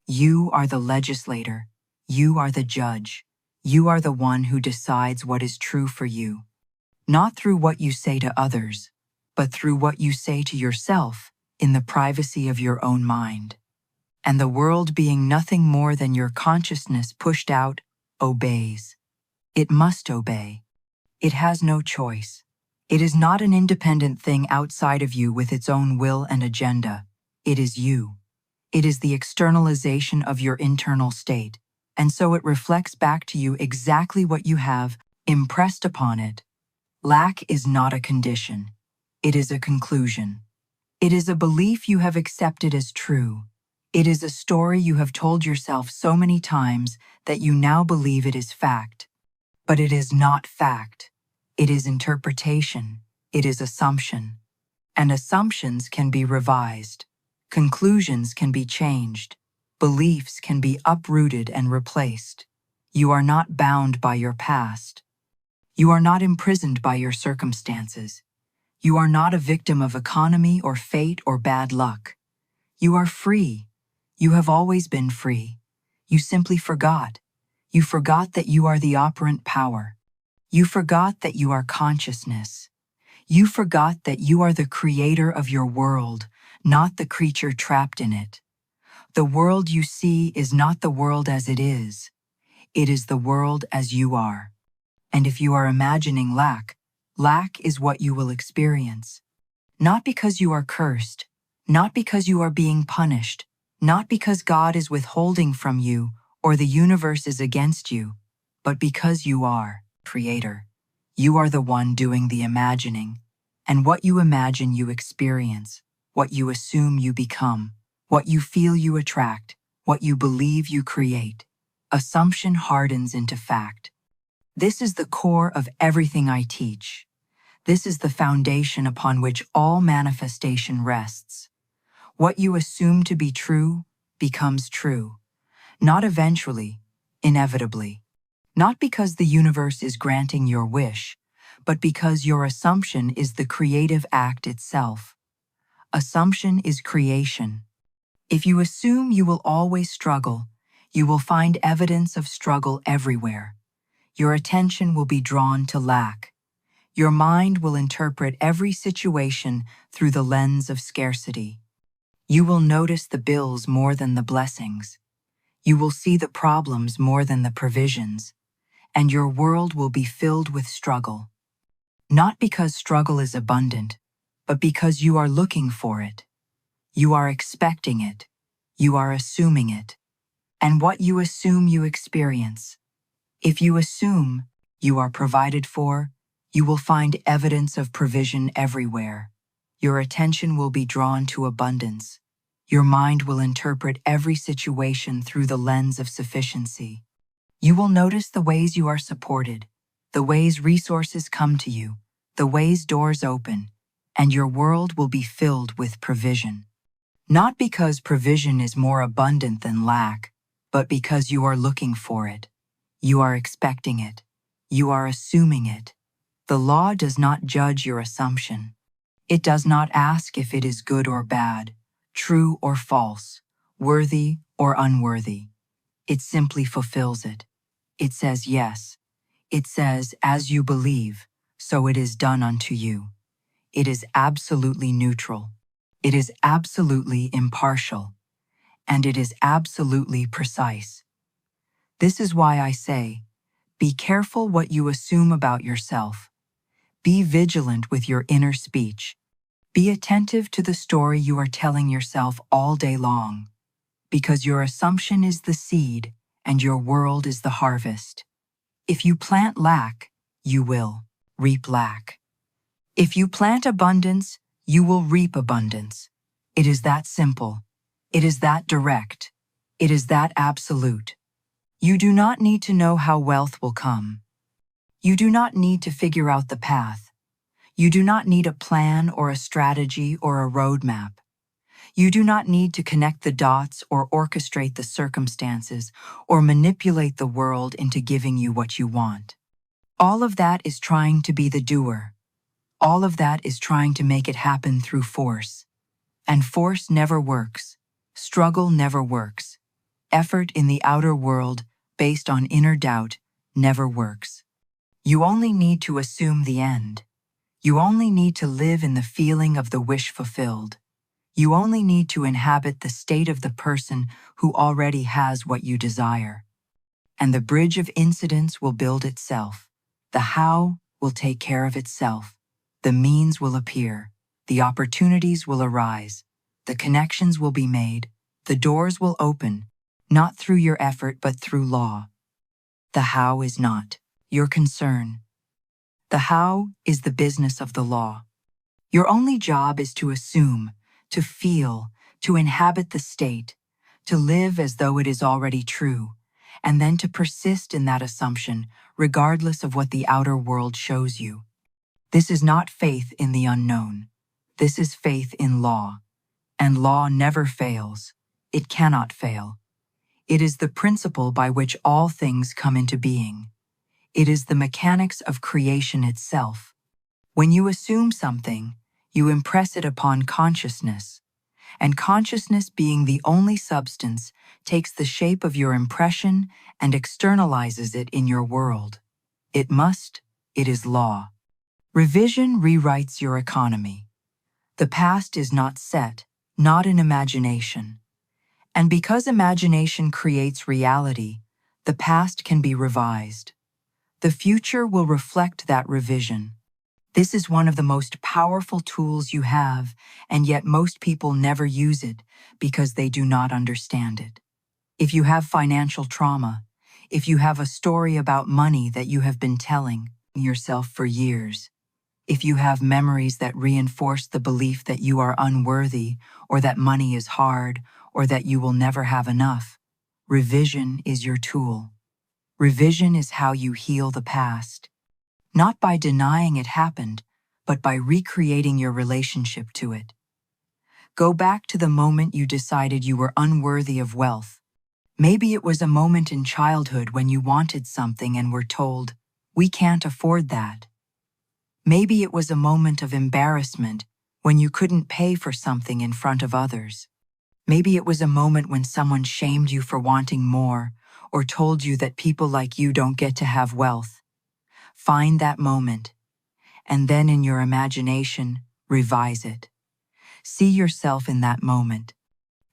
You are the legislator. You are the judge. You are the one who decides what is true for you. Not through what you say to others, but through what you say to yourself in the privacy of your own mind. And the world, being nothing more than your consciousness pushed out, obeys. It must obey. It has no choice. It is not an independent thing outside of you with its own will and agenda. It is you. It is the externalization of your internal state, and so it reflects back to you exactly what you have impressed upon it. Lack is not a condition. It is a conclusion. It is a belief you have accepted as true. It is a story you have told yourself so many times that you now believe it is fact. But it is not fact. It is interpretation. It is assumption. And assumptions can be revised. Conclusions can be changed. Beliefs can be uprooted and replaced. You are not bound by your past. You are not imprisoned by your circumstances. You are not a victim of economy or fate or bad luck. You are free. You have always been free. You simply forgot. You forgot that you are the operant power. You forgot that you are consciousness. You forgot that you are the creator of your world, not the creature trapped in it. The world you see is not the world as it is. It is the world as you are. And if you are imagining lack, lack is what you will experience. Not because you are cursed, not because you are being punished, not because God is withholding from you or the universe is against you, but because you are creator. You are the one doing the imagining, and what you imagine you experience, what you assume you become, what you feel you attract, what you believe you create. Assumption hardens into fact. This is the core of everything I teach. This is the foundation upon which all manifestation rests. What you assume to be true becomes true, not eventually, inevitably. Not because the universe is granting your wish, but because your assumption is the creative act itself. Assumption is creation. If you assume you will always struggle, you will find evidence of struggle everywhere. Your attention will be drawn to lack. Your mind will interpret every situation through the lens of scarcity. You will notice the bills more than the blessings. You will see the problems more than the provisions. And your world will be filled with struggle. Not because struggle is abundant, but because you are looking for it. You are expecting it. You are assuming it. And what you assume you experience. If you assume you are provided for, you will find evidence of provision everywhere. Your attention will be drawn to abundance. Your mind will interpret every situation through the lens of sufficiency. You will notice the ways you are supported, the ways resources come to you, the ways doors open, and your world will be filled with provision. Not because provision is more abundant than lack, but because you are looking for it. You are expecting it. You are assuming it. The law does not judge your assumption. It does not ask if it is good or bad, true or false, worthy or unworthy. It simply fulfills it. It says yes. It says, as you believe, so it is done unto you. It is absolutely neutral. It is absolutely impartial. And it is absolutely precise. This is why I say, be careful what you assume about yourself. Be vigilant with your inner speech. Be attentive to the story you are telling yourself all day long, because your assumption is the seed and your world is the harvest. If you plant lack, you will reap lack. If you plant abundance, you will reap abundance. It is that simple. It is that direct. It is that absolute. You do not need to know how wealth will come. You do not need to figure out the path. You do not need a plan or a strategy or a roadmap. You do not need to connect the dots or orchestrate the circumstances or manipulate the world into giving you what you want. All of that is trying to be the doer. All of that is trying to make it happen through force. And force never works. Struggle never works. Effort in the outer world, based on inner doubt, never works. You only need to assume the end. You only need to live in the feeling of the wish fulfilled. You only need to inhabit the state of the person who already has what you desire. And the bridge of incidents will build itself. The how will take care of itself. The means will appear. The opportunities will arise. The connections will be made. The doors will open, not through your effort but through law. The how is not your concern. The how is the business of the law. Your only job is to assume, to feel, to inhabit the state, to live as though it is already true, and then to persist in that assumption regardless of what the outer world shows you. This is not faith in the unknown. This is faith in law. And law never fails. It cannot fail. It is the principle by which all things come into being. It is the mechanics of creation itself. When you assume something, you impress it upon consciousness, and consciousness, being the only substance, takes the shape of your impression and externalizes it in your world. It is law. Revision rewrites your economy. The past is not set, not in imagination. And because imagination creates reality, the past can be revised. The future will reflect that revision. This is one of the most powerful tools you have, and yet most people never use it because they do not understand it. If you have financial trauma, if you have a story about money that you have been telling yourself for years, if you have memories that reinforce the belief that you are unworthy, or that money is hard, or that you will never have enough, revision is your tool. Revision is how you heal the past. Not by denying it happened, but by recreating your relationship to it. Go back to the moment you decided you were unworthy of wealth. Maybe it was a moment in childhood when you wanted something and were told, "We can't afford that." Maybe it was a moment of embarrassment when you couldn't pay for something in front of others. Maybe it was a moment when someone shamed you for wanting more or told you that people like you don't get to have wealth. Find that moment, and then in your imagination, revise it. See yourself in that moment.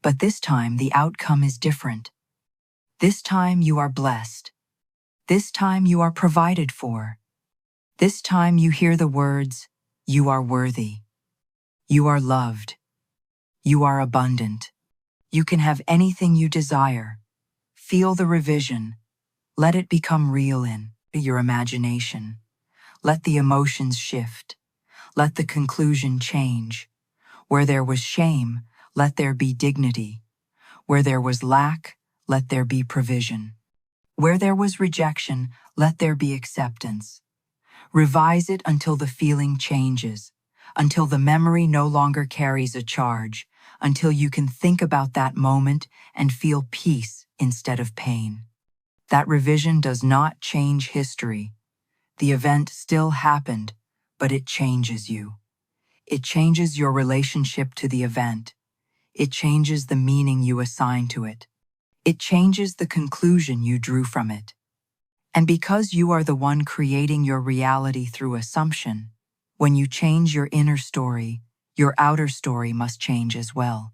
But this time, the outcome is different. This time you are blessed. This time you are provided for. This time you hear the words, "You are worthy. You are loved. You are abundant. You can have anything you desire." Feel the revision. Let it become real in your imagination. Let the emotions shift. Let the conclusion change. Where there was shame, let there be dignity. Where there was lack, let there be provision. Where there was rejection, let there be acceptance. Revise it until the feeling changes, until the memory no longer carries a charge, until you can think about that moment and feel peace instead of pain. That revision does not change history. The event still happened, but it changes you. It changes your relationship to the event. It changes the meaning you assign to it. It changes the conclusion you drew from it. And because you are the one creating your reality through assumption, when you change your inner story, your outer story must change as well.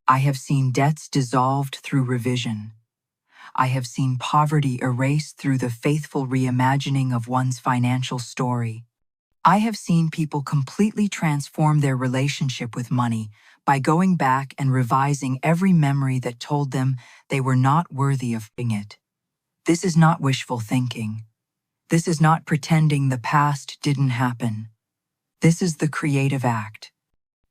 I have seen debts dissolved through revision. I have seen poverty erased through the faithful reimagining of one's financial story. I have seen people completely transform their relationship with money by going back and revising every memory that told them they were not worthy of being it. This is not wishful thinking. This is not pretending the past didn't happen. This is the creative act.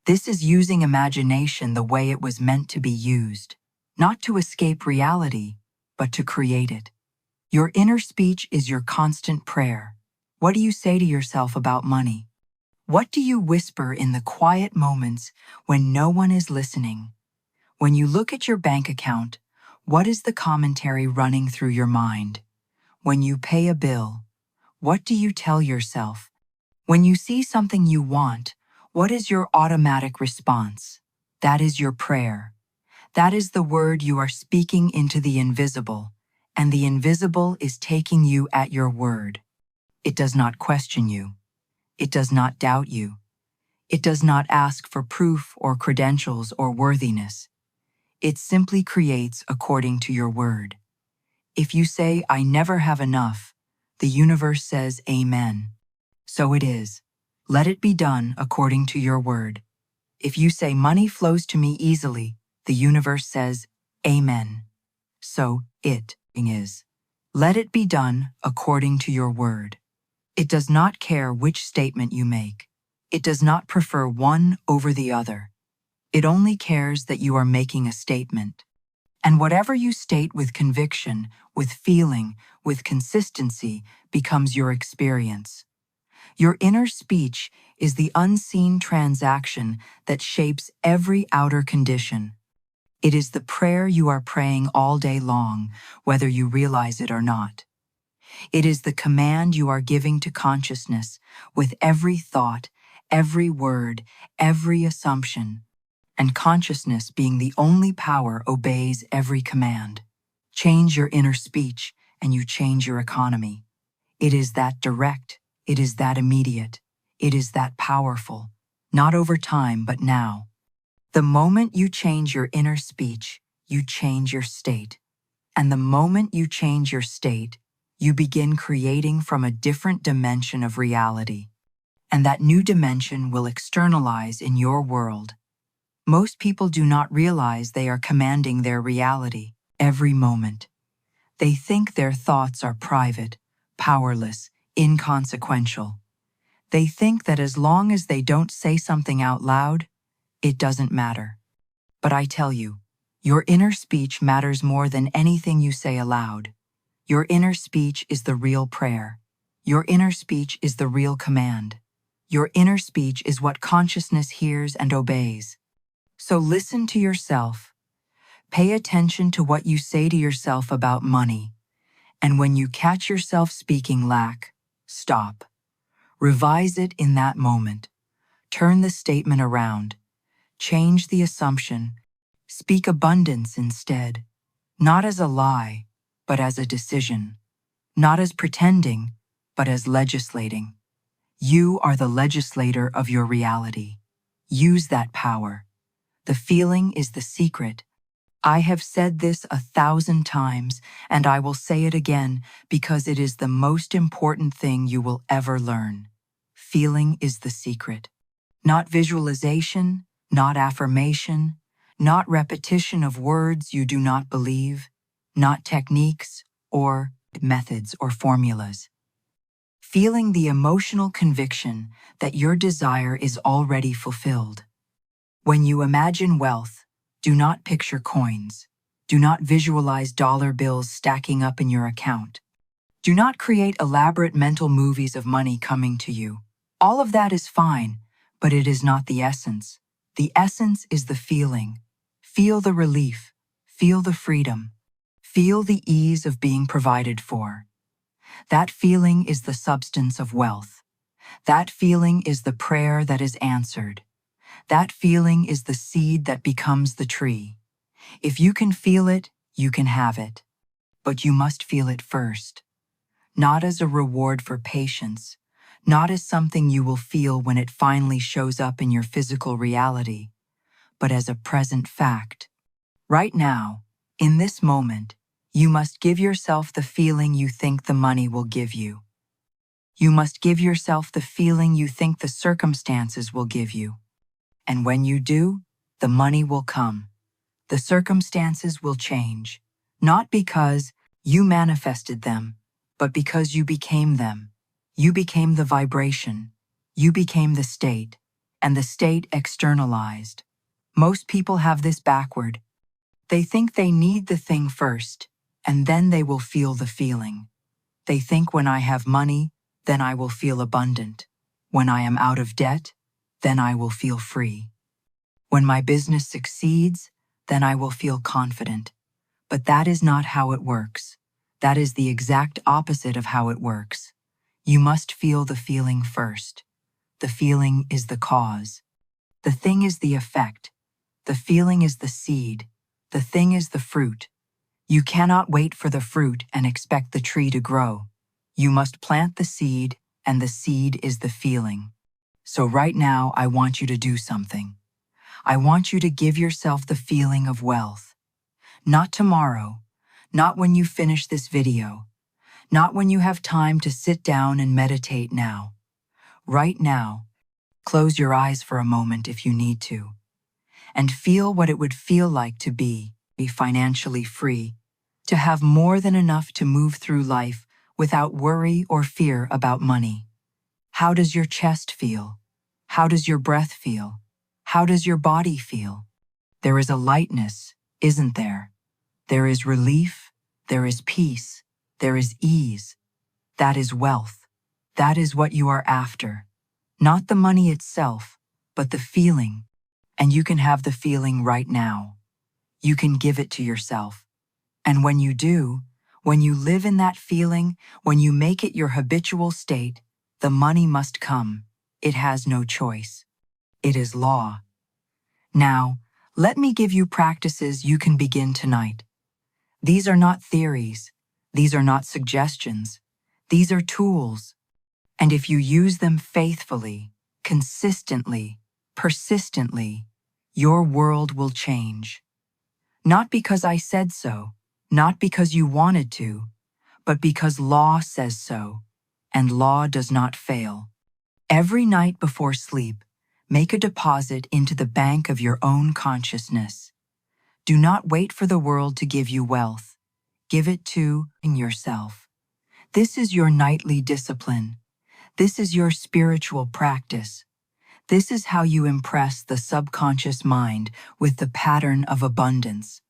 This is using imagination the way it was meant to be used, not to escape reality, but to create it. Your inner speech is your constant prayer. What do you say to yourself about money? What do you whisper in the quiet moments when no one is listening? When you look at your bank account, what is the commentary running through your mind? When you pay a bill, what do you tell yourself? When you see something you want, what is your automatic response? That is your prayer. That is the word you are speaking into the invisible, and the invisible is taking you at your word. It does not question you. It does not doubt you. It does not ask for proof or credentials or worthiness. It simply creates according to your word. If you say, "I never have enough," the universe says, "Amen." So it is. Let it be done according to your word. If you say, "Money flows to me easily," the universe says, "Amen." So it is. Let it be done according to your word. It does not care which statement you make. It does not prefer one over the other. It only cares that you are making a statement. And whatever you state with conviction, with feeling, with consistency, becomes your experience. Your inner speech is the unseen transaction that shapes every outer condition. It is the prayer you are praying all day long, whether you realize it or not. It is the command you are giving to consciousness with every thought, every word, every assumption. And consciousness, being the only power, obeys every command. Change your inner speech, and you change your economy. It is that direct. It is that immediate. It is that powerful. Not over time, but now. The moment you change your inner speech, you change your state. And the moment you change your state, you begin creating from a different dimension of reality. And that new dimension will externalize in your world. Most people do not realize they are commanding their reality every moment. They think their thoughts are private, powerless, inconsequential. They think that as long as they don't say something out loud, it doesn't matter. But I tell you, your inner speech matters more than anything you say aloud. Your inner speech is the real prayer. Your inner speech is the real command. Your inner speech is what consciousness hears and obeys. So listen to yourself. Pay attention to what you say to yourself about money. And when you catch yourself speaking lack, stop. Revise it in that moment. Turn the statement around. Change the assumption. Speak abundance instead. Not as a lie, but as a decision. Not as pretending, but as legislating. You are the legislator of your reality. Use that power. The feeling is the secret. I have said this 1,000 times, and I will say it again because it is the most important thing you will ever learn. Feeling is the secret. Not visualization, not affirmation, not repetition of words you do not believe, not techniques or methods or formulas. Feeling the emotional conviction that your desire is already fulfilled. When you imagine wealth, do not picture coins. Do not visualize dollar bills stacking up in your account. Do not create elaborate mental movies of money coming to you. All of that is fine, but it is not the essence. The essence is the feeling. Feel the relief. Feel the freedom. Feel the ease of being provided for. That feeling is the substance of wealth. That feeling is the prayer that is answered. That feeling is the seed that becomes the tree. If you can feel it, you can have it. But you must feel it first. Not as a reward for patience, not as something you will feel when it finally shows up in your physical reality, but as a present fact. Right now, in this moment, you must give yourself the feeling you think the money will give you. You must give yourself the feeling you think the circumstances will give you. And when you do, the money will come. The circumstances will change, not because you manifested them, but because you became them. You became the vibration. You became the state, and the state externalized. Most people have this backward. They think they need the thing first, and then they will feel the feeling. They think when I have money, then I will feel abundant. When I am out of debt, then I will feel free. When my business succeeds, then I will feel confident. But that is not how it works. That is the exact opposite of how it works. You must feel the feeling first. The feeling is the cause. The thing is the effect. The feeling is the seed. The thing is the fruit. You cannot wait for the fruit and expect the tree to grow. You must plant the seed, and the seed is the feeling. So right now, I want you to do something. I want you to give yourself the feeling of wealth. Not tomorrow, not when you finish this video, not when you have time to sit down and meditate now. Right now, close your eyes for a moment if you need to, and feel what it would feel like to be financially free, to have more than enough to move through life without worry or fear about money. How does your chest feel? How does your breath feel? How does your body feel? There is a lightness, isn't there? There is relief, there is peace, there is ease. That is wealth. That is what you are after. Not the money itself, but the feeling. And you can have the feeling right now. You can give it to yourself. And when you do, when you live in that feeling, when you make it your habitual state, the money must come. It has no choice. It is law. Now, let me give you practices you can begin tonight. These are not theories. These are not suggestions. These are tools. And if you use them faithfully, consistently, persistently, your world will change. Not because I said so, not because you wanted to, but because law says so, and law does not fail. Every night before sleep, make a deposit into the bank of your own consciousness. Do not wait for the world to give you wealth. Give it to yourself. This is your nightly discipline. This is your spiritual practice. This is how you impress the subconscious mind with the pattern of abundance.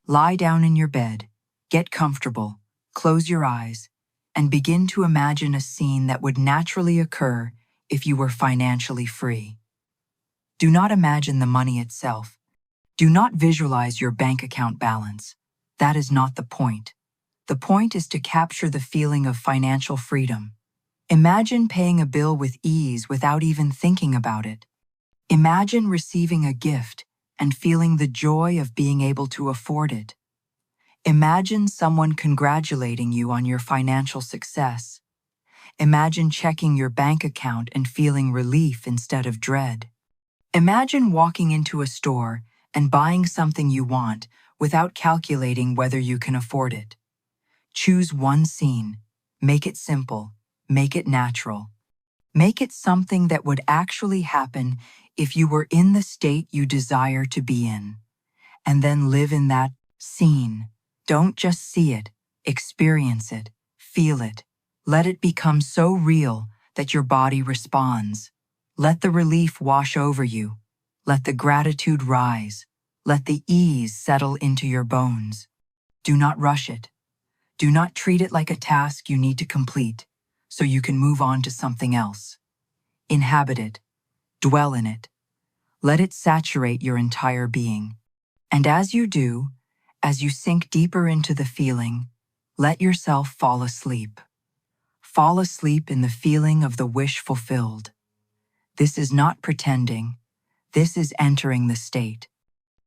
Lie down in your bed, get comfortable, close your eyes, and begin to imagine a scene that would naturally occur if you were financially free. Do not imagine the money itself. Do not visualize your bank account balance. That is not the point. The point is to capture the feeling of financial freedom. Imagine paying a bill with ease without even thinking about it. Imagine receiving a gift and feeling the joy of being able to afford it. Imagine someone congratulating you on your financial success. Imagine checking your bank account and feeling relief instead of dread. Imagine walking into a store and buying something you want without calculating whether you can afford it. Choose one scene. Make it simple. Make it natural. Make it something that would actually happen if you were in the state you desire to be in. And then live in that scene. Don't just see it, experience it, feel it. Let it become so real that your body responds. Let the relief wash over you. Let the gratitude rise. Let the ease settle into your bones. Do not rush it. Do not treat it like a task you need to complete so you can move on to something else. Inhabit it. Dwell in it. Let it saturate your entire being. And as you do, as you sink deeper into the feeling, let yourself fall asleep. Fall asleep in the feeling of the wish fulfilled. This is not pretending. This is entering the state.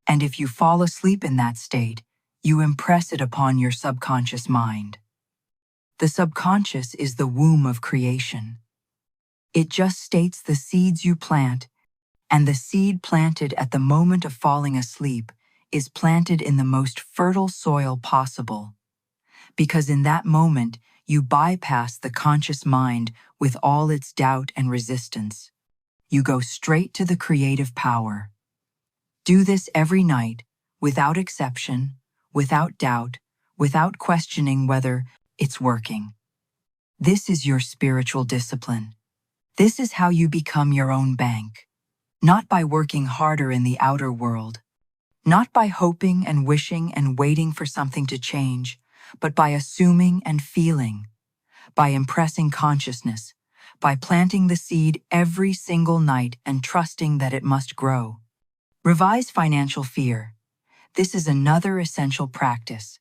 And if you fall asleep in that state, you impress it upon your subconscious mind. The subconscious is the womb of creation. It just states the seeds you plant, and the seed planted at the moment of falling asleep is planted in the most fertile soil possible. Because in that moment, you bypass the conscious mind with all its doubt and resistance. You go straight to the creative power. Do this every night, without exception, without doubt, without questioning whether it's working. This is your spiritual discipline. This is how you become your own bank. Not by working harder in the outer world, not by hoping and wishing and waiting for something to change, but by assuming and feeling, by impressing consciousness, by planting the seed every single night and trusting that it must grow. Revise financial fear. This is another essential practice.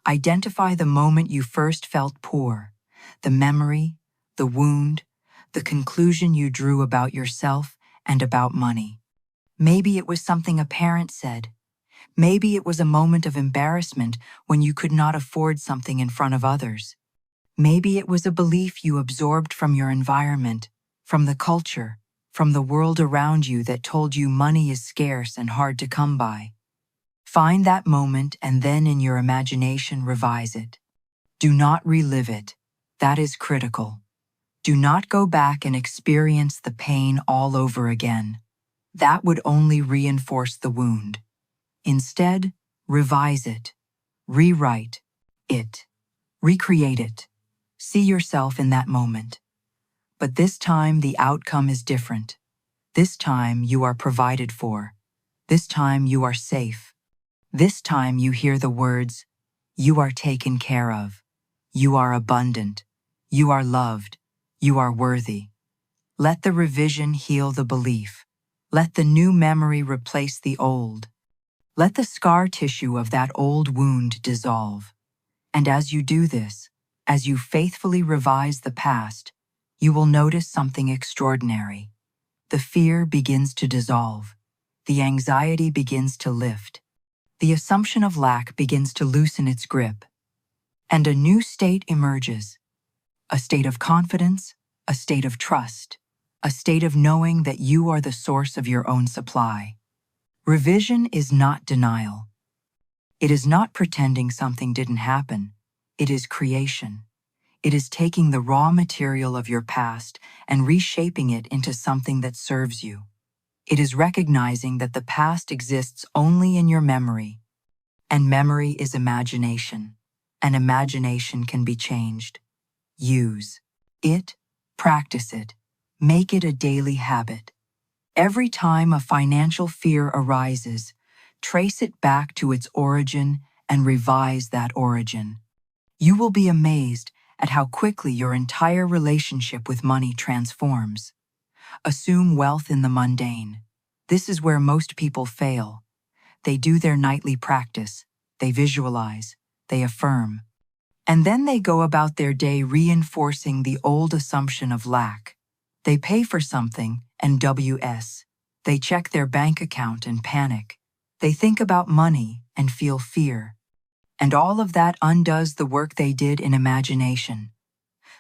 Identify the moment you first felt poor, the memory, the wound, the conclusion you drew about yourself and about money. Maybe it was something a parent said. Maybe it was a moment of embarrassment when you could not afford something in front of others. Maybe it was a belief you absorbed from your environment, from the culture, from the world around you that told you money is scarce and hard to come by. Find that moment and then in your imagination revise it. Do not relive it. That is critical. Do not go back and experience the pain all over again. That would only reinforce the wound. Instead, revise it, rewrite it, recreate it. See yourself in that moment. But this time the outcome is different. This time you are provided for. This time you are safe. This time you hear the words, "You are taken care of. You are abundant. You are loved. You are worthy." Let the revision heal the belief. Let the new memory replace the old. Let the scar tissue of that old wound dissolve. And as you do this, as you faithfully revise the past, you will notice something extraordinary. The fear begins to dissolve. The anxiety begins to lift. The assumption of lack begins to loosen its grip. And a new state emerges. A state of confidence, a state of trust, a state of knowing that you are the source of your own supply. Revision is not denial. It is not pretending something didn't happen. It is creation. It is taking the raw material of your past and reshaping it into something that serves you. It is recognizing that the past exists only in your memory, and memory is imagination, and imagination can be changed. Use it, practice it, make it a daily habit. Every time a financial fear arises, trace it back to its origin and revise that origin. You will be amazed at how quickly your entire relationship with money transforms. Assume wealth in the mundane. This is where most people fail. They do their nightly practice, they visualize, they affirm, and then they go about their day reinforcing the old assumption of lack. They pay for something and WS. They check their bank account and panic. They think about money and feel fear. And all of that undoes the work they did in imagination.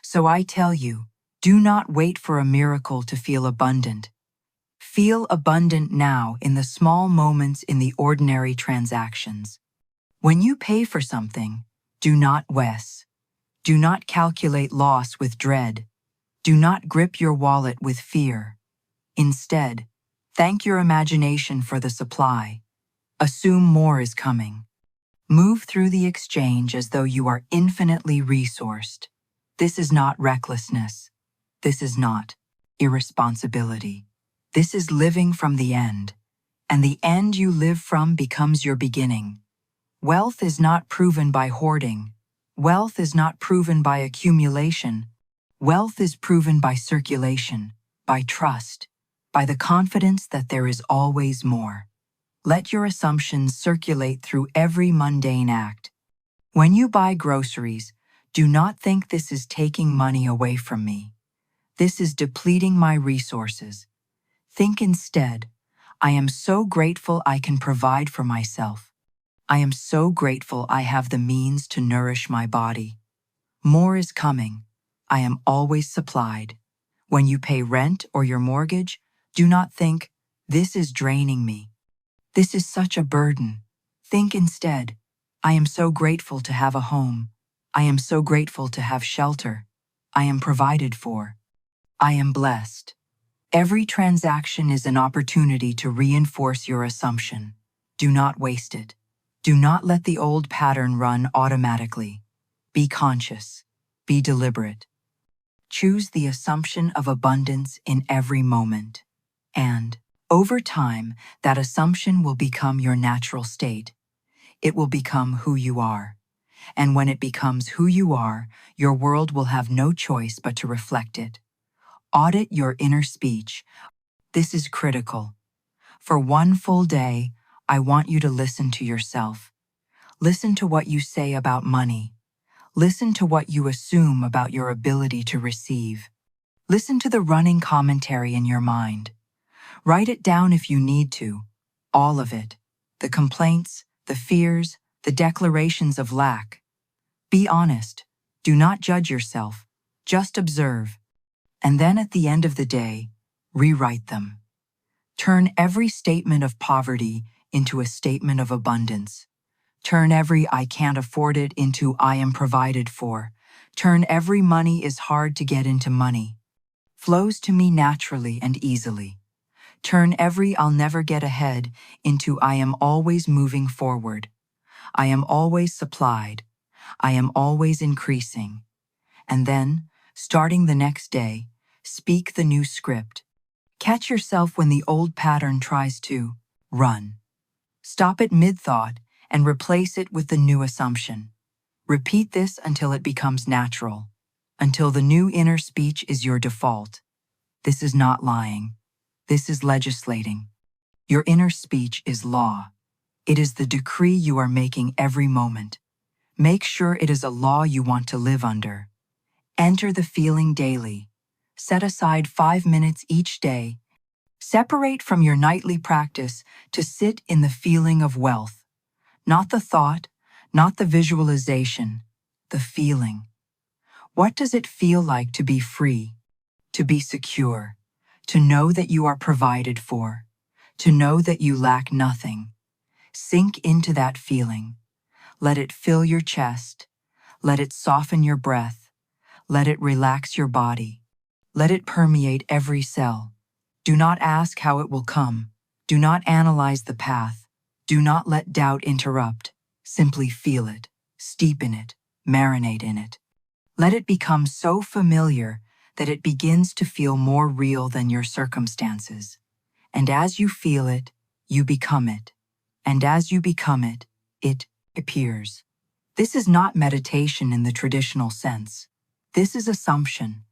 So I tell you, do not wait for a miracle to feel abundant. Feel abundant now in the small moments in the ordinary transactions. When you pay for something, do not wes. Do not calculate loss with dread. Do not grip your wallet with fear. Instead, thank your imagination for the supply. Assume more is coming. Move through the exchange as though you are infinitely resourced. This is not recklessness. This is not irresponsibility. This is living from the end, and the end you live from becomes your beginning. Wealth is not proven by hoarding. Wealth is not proven by accumulation. Wealth is proven by circulation, by trust, by the confidence that there is always more. Let your assumptions circulate through every mundane act. When you buy groceries, do not think this is taking money away from me. This is depleting my resources. Think instead, I am so grateful I can provide for myself. I am so grateful I have the means to nourish my body. More is coming. I am always supplied. When you pay rent or your mortgage, do not think, this is draining me. This is such a burden. Think instead, I am so grateful to have a home. I am so grateful to have shelter. I am provided for. I am blessed. Every transaction is an opportunity to reinforce your assumption. Do not waste it. Do not let the old pattern run automatically. Be conscious. Be deliberate. Choose the assumption of abundance in every moment. And, over time, that assumption will become your natural state. It will become who you are. And when it becomes who you are, your world will have no choice but to reflect it. Audit your inner speech. This is critical. For one full day, I want you to listen to yourself. Listen to what you say about money. Listen to what you assume about your ability to receive. Listen to the running commentary in your mind. Write it down if you need to, all of it, the complaints, the fears, the declarations of lack. Be honest, do not judge yourself, just observe. And then at the end of the day, rewrite them. Turn every statement of poverty into a statement of abundance. Turn every "I can't afford it" into "I am provided for." Turn every "money is hard to get" into "money flows to me naturally and easily." Turn every "I'll never get ahead" into "I am always moving forward. I am always supplied. I am always increasing." And then, starting the next day, speak the new script. Catch yourself when the old pattern tries to run. Stop it mid-thought and replace it with the new assumption. Repeat this until it becomes natural, until the new inner speech is your default. This is not lying. This is legislating. Your inner speech is law. It is the decree you are making every moment. Make sure it is a law you want to live under. Enter the feeling daily. Set aside 5 minutes each day. Separate from your nightly practice to sit in the feeling of wealth. Not the thought, not the visualization, the feeling. What does it feel like to be free, to be secure, to know that you are provided for, to know that you lack nothing? Sink into that feeling. Let it fill your chest. Let it soften your breath. Let it relax your body. Let it permeate every cell. Do not ask how it will come. Do not analyze the path. Do not let doubt interrupt. Simply feel it, steep in it, marinate in it. Let it become so familiar that it begins to feel more real than your circumstances. And as you feel it, you become it. And as you become it, it appears. This is not meditation in the traditional sense. This is assumption.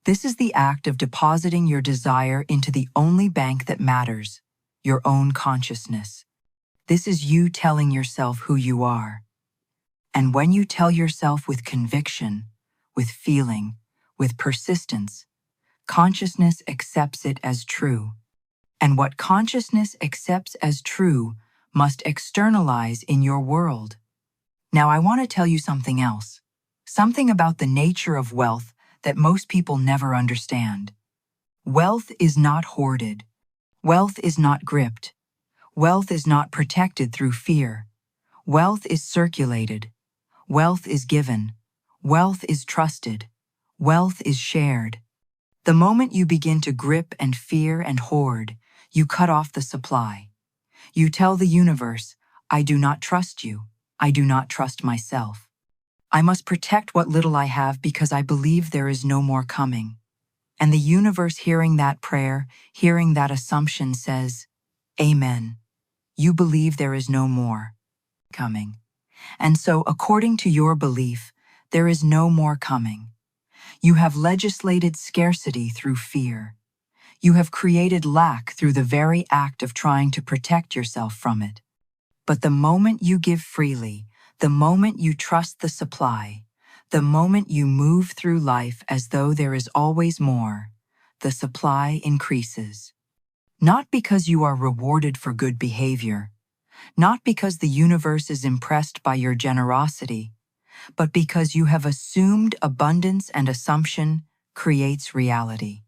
This is the act of depositing your desire into the only bank that matters, your own consciousness. This is you telling yourself who you are. And when you tell yourself with conviction, with feeling, with persistence, consciousness accepts it as true. And what consciousness accepts as true must externalize in your world. Now I want to tell you something else, something about the nature of wealth that most people never understand. Wealth is not hoarded. Wealth is not gripped. Wealth is not protected through fear. Wealth is circulated. Wealth is given. Wealth is trusted. Wealth is shared. The moment you begin to grip and fear and hoard, you cut off the supply. You tell the universe, "I do not trust you. I do not trust myself. I must protect what little I have because I believe there is no more coming." And the universe, hearing that prayer, hearing that assumption, says, "Amen. You believe there is no more coming. And so, according to your belief, there is no more coming. You have legislated scarcity through fear. You have created lack through the very act of trying to protect yourself from it. But the moment you give freely, the moment you trust the supply, the moment you move through life as though there is always more, the supply increases. Not because you are rewarded for good behavior, not because the universe is impressed by your generosity, but because you have assumed abundance, and assumption creates reality.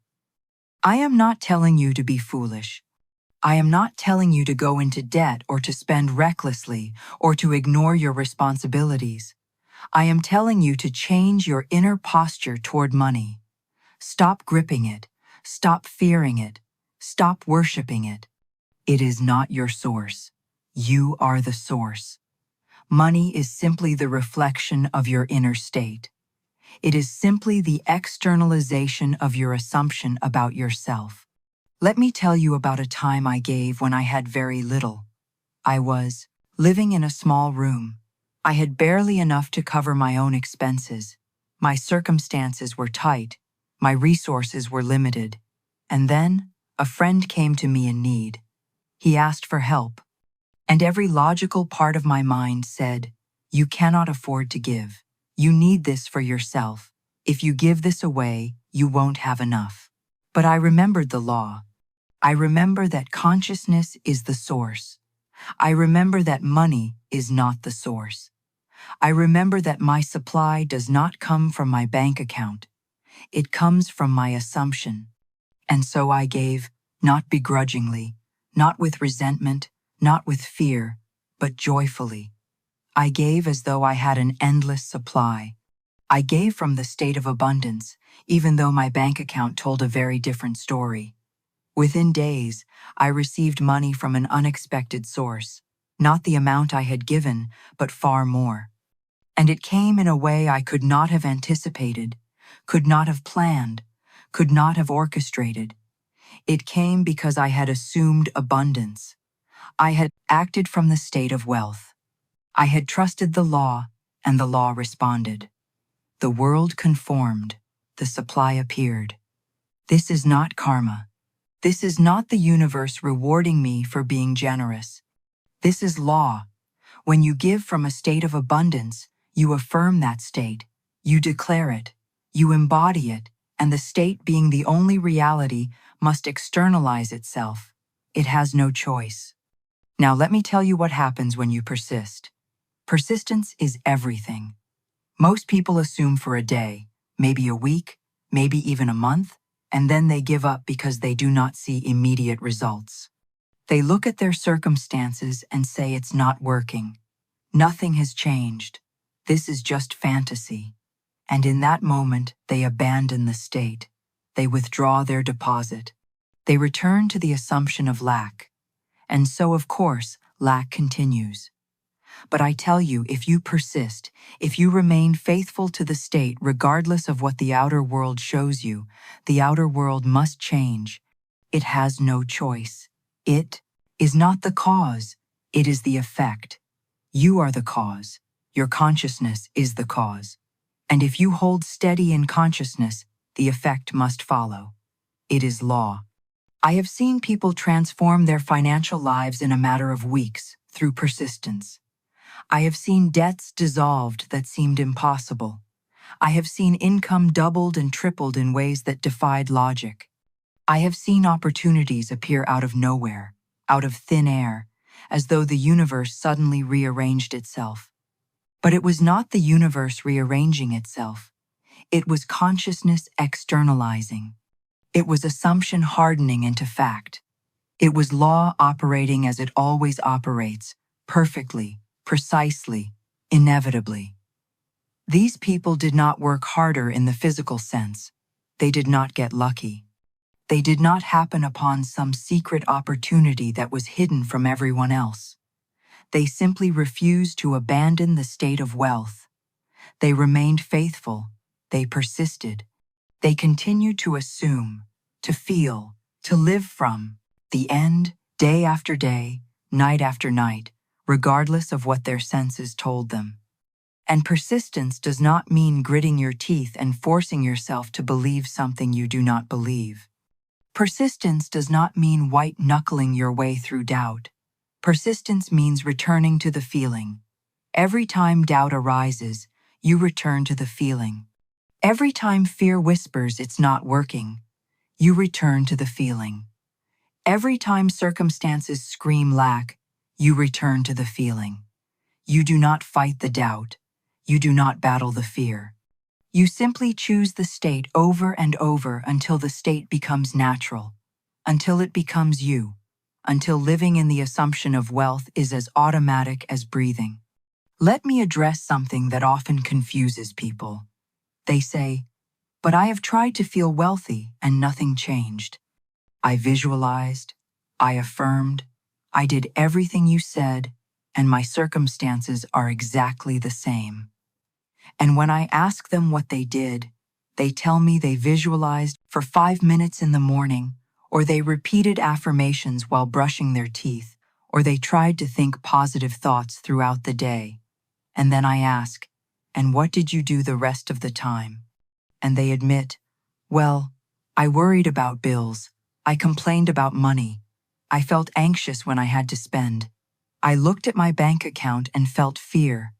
I am not telling you to be foolish. I am not telling you to go into debt or to spend recklessly or to ignore your responsibilities. I am telling you to change your inner posture toward money. Stop gripping it. Stop fearing it. Stop worshiping it. It is not your source. You are the source. Money is simply the reflection of your inner state. It is simply the externalization of your assumption about yourself. Let me tell you about a time I gave when I had very little. I was living in a small room. I had barely enough to cover my own expenses. My circumstances were tight. My resources were limited. And then a friend came to me in need. He asked for help. And every logical part of my mind said, "You cannot afford to give. You need this for yourself. If you give this away, you won't have enough." But I remembered the law. I remember that consciousness is the source. I remember that money is not the source. I remember that my supply does not come from my bank account. It comes from my assumption. And so I gave, not begrudgingly, not with resentment, not with fear, but joyfully. I gave as though I had an endless supply. I gave from the state of abundance, even though my bank account told a very different story. Within days, I received money from an unexpected source, not the amount I had given, but far more. And it came in a way I could not have anticipated, could not have planned, could not have orchestrated. It came because I had assumed abundance. I had acted from the state of wealth. I had trusted the law, and the law responded. The world conformed. The supply appeared. This is not karma. This is not the universe rewarding me for being generous. This is law. When you give from a state of abundance, you affirm that state, you declare it, you embody it, and the state being the only reality must externalize itself. It has no choice. Now let me tell you what happens when you persist. Persistence is everything. Most people assume for a day, maybe a week, maybe even a month, and then they give up because they do not see immediate results. They look at their circumstances and say it's not working. Nothing has changed. This is just fantasy. And in that moment, they abandon the state. They withdraw their deposit. They return to the assumption of lack. And so, of course, lack continues. But I tell you, if you persist, if you remain faithful to the state regardless of what the outer world shows you, the outer world must change. It has no choice. It is not the cause, it is the effect. You are the cause. Your consciousness is the cause. And if you hold steady in consciousness, the effect must follow. It is law. I have seen people transform their financial lives in a matter of weeks through persistence. I have seen debts dissolved that seemed impossible. I have seen income doubled and tripled in ways that defied logic. I have seen opportunities appear out of nowhere, out of thin air, as though the universe suddenly rearranged itself. But it was not the universe rearranging itself. It was consciousness externalizing. It was assumption hardening into fact. It was law operating as it always operates, perfectly, precisely, inevitably. These people did not work harder in the physical sense. They did not get lucky. They did not happen upon some secret opportunity that was hidden from everyone else. They simply refused to abandon the state of wealth. They remained faithful. They persisted. They continued to assume, to feel, to live from the end, day after day, night after night, regardless of what their senses told them. And persistence does not mean gritting your teeth and forcing yourself to believe something you do not believe. Persistence does not mean white-knuckling your way through doubt. Persistence means returning to the feeling. Every time doubt arises, you return to the feeling. Every time fear whispers it's not working, you return to the feeling. Every time circumstances scream lack, you return to the feeling. You do not fight the doubt. You do not battle the fear. You simply choose the state over and over until the state becomes natural, until it becomes you, until living in the assumption of wealth is as automatic as breathing. Let me address something that often confuses people. They say, "But I have tried to feel wealthy and nothing changed. I visualized, I affirmed, I did everything you said, and my circumstances are exactly the same." And when I ask them what they did, they tell me they visualized for 5 minutes in the morning, or they repeated affirmations while brushing their teeth, or they tried to think positive thoughts throughout the day. And then I ask, "And what did you do the rest of the time?" And they admit, "Well, I worried about bills. I complained about money. I felt anxious when I had to spend. I looked at my bank account and felt fear.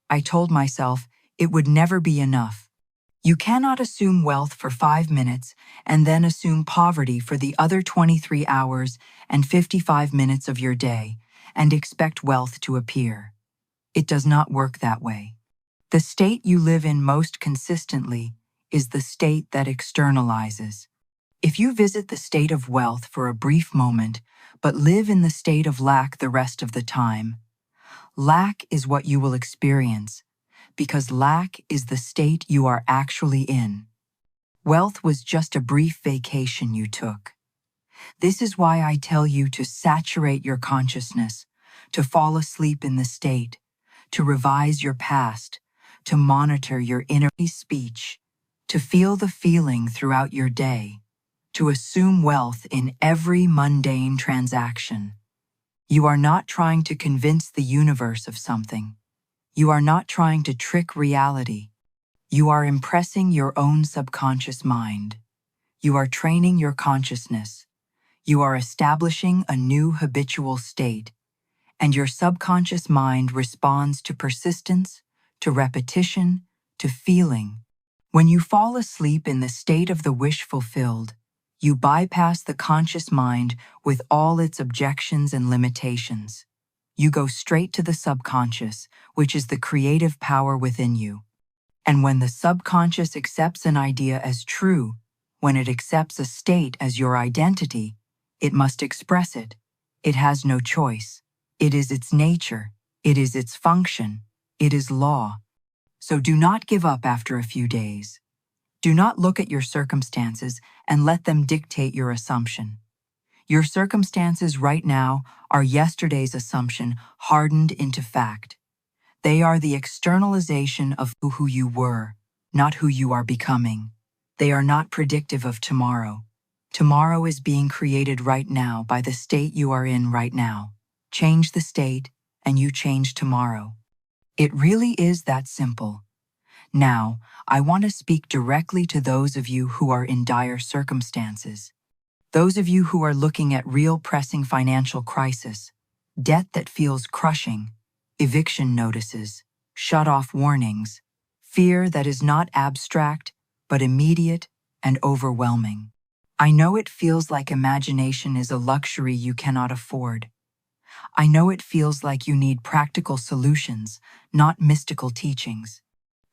I told myself it would never be enough. You cannot assume wealth for 5 minutes and then assume poverty for the other 23 hours and 55 minutes of your day and expect wealth to appear. It does not work that way. The state you live in most consistently is the state that externalizes. If you visit the state of wealth for a brief moment, but live in the state of lack the rest of the time, lack is what you will experience, because lack is the state you are actually in. Wealth was just a brief vacation you took. This is why I tell you to saturate your consciousness, to fall asleep in the state, to revise your past, to monitor your inner speech, to feel the feeling throughout your day, to assume wealth in every mundane transaction. You are not trying to convince the universe of something. You are not trying to trick reality. You are impressing your own subconscious mind. You are training your consciousness. You are establishing a new habitual state, and your subconscious mind responds to persistence, to repetition, to feeling. When you fall asleep in the state of the wish fulfilled, you bypass the conscious mind with all its objections and limitations. You go straight to the subconscious, which is the creative power within you. And when the subconscious accepts an idea as true, when it accepts a state as your identity, it must express it. It has no choice. It is its nature. It is its function. It is law. So do not give up after a few days. Do not look at your circumstances and let them dictate your assumption. Your circumstances right now are yesterday's assumption hardened into fact. They are the externalization of who you were, not who you are becoming. They are not predictive of tomorrow. Tomorrow is being created right now by the state you are in right now. Change the state, and you change tomorrow. It really is that simple. Now, I want to speak directly to those of you who are in dire circumstances. Those of you who are looking at real pressing financial crisis, debt that feels crushing, eviction notices, shut-off warnings, fear that is not abstract, but immediate and overwhelming. I know it feels like imagination is a luxury you cannot afford. I know it feels like you need practical solutions, not mystical teachings.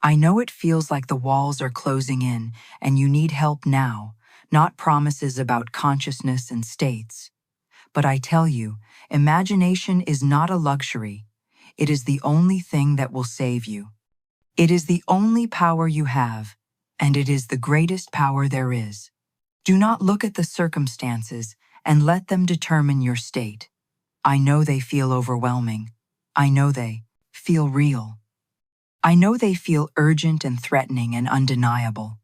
I know it feels like the walls are closing in and you need help now, not promises about consciousness and states. But I tell you, imagination is not a luxury. It is the only thing that will save you. It is the only power you have, and it is the greatest power there is. Do not look at the circumstances and let them determine your state. I know they feel overwhelming. I know they feel real. I know they feel urgent and threatening and undeniable,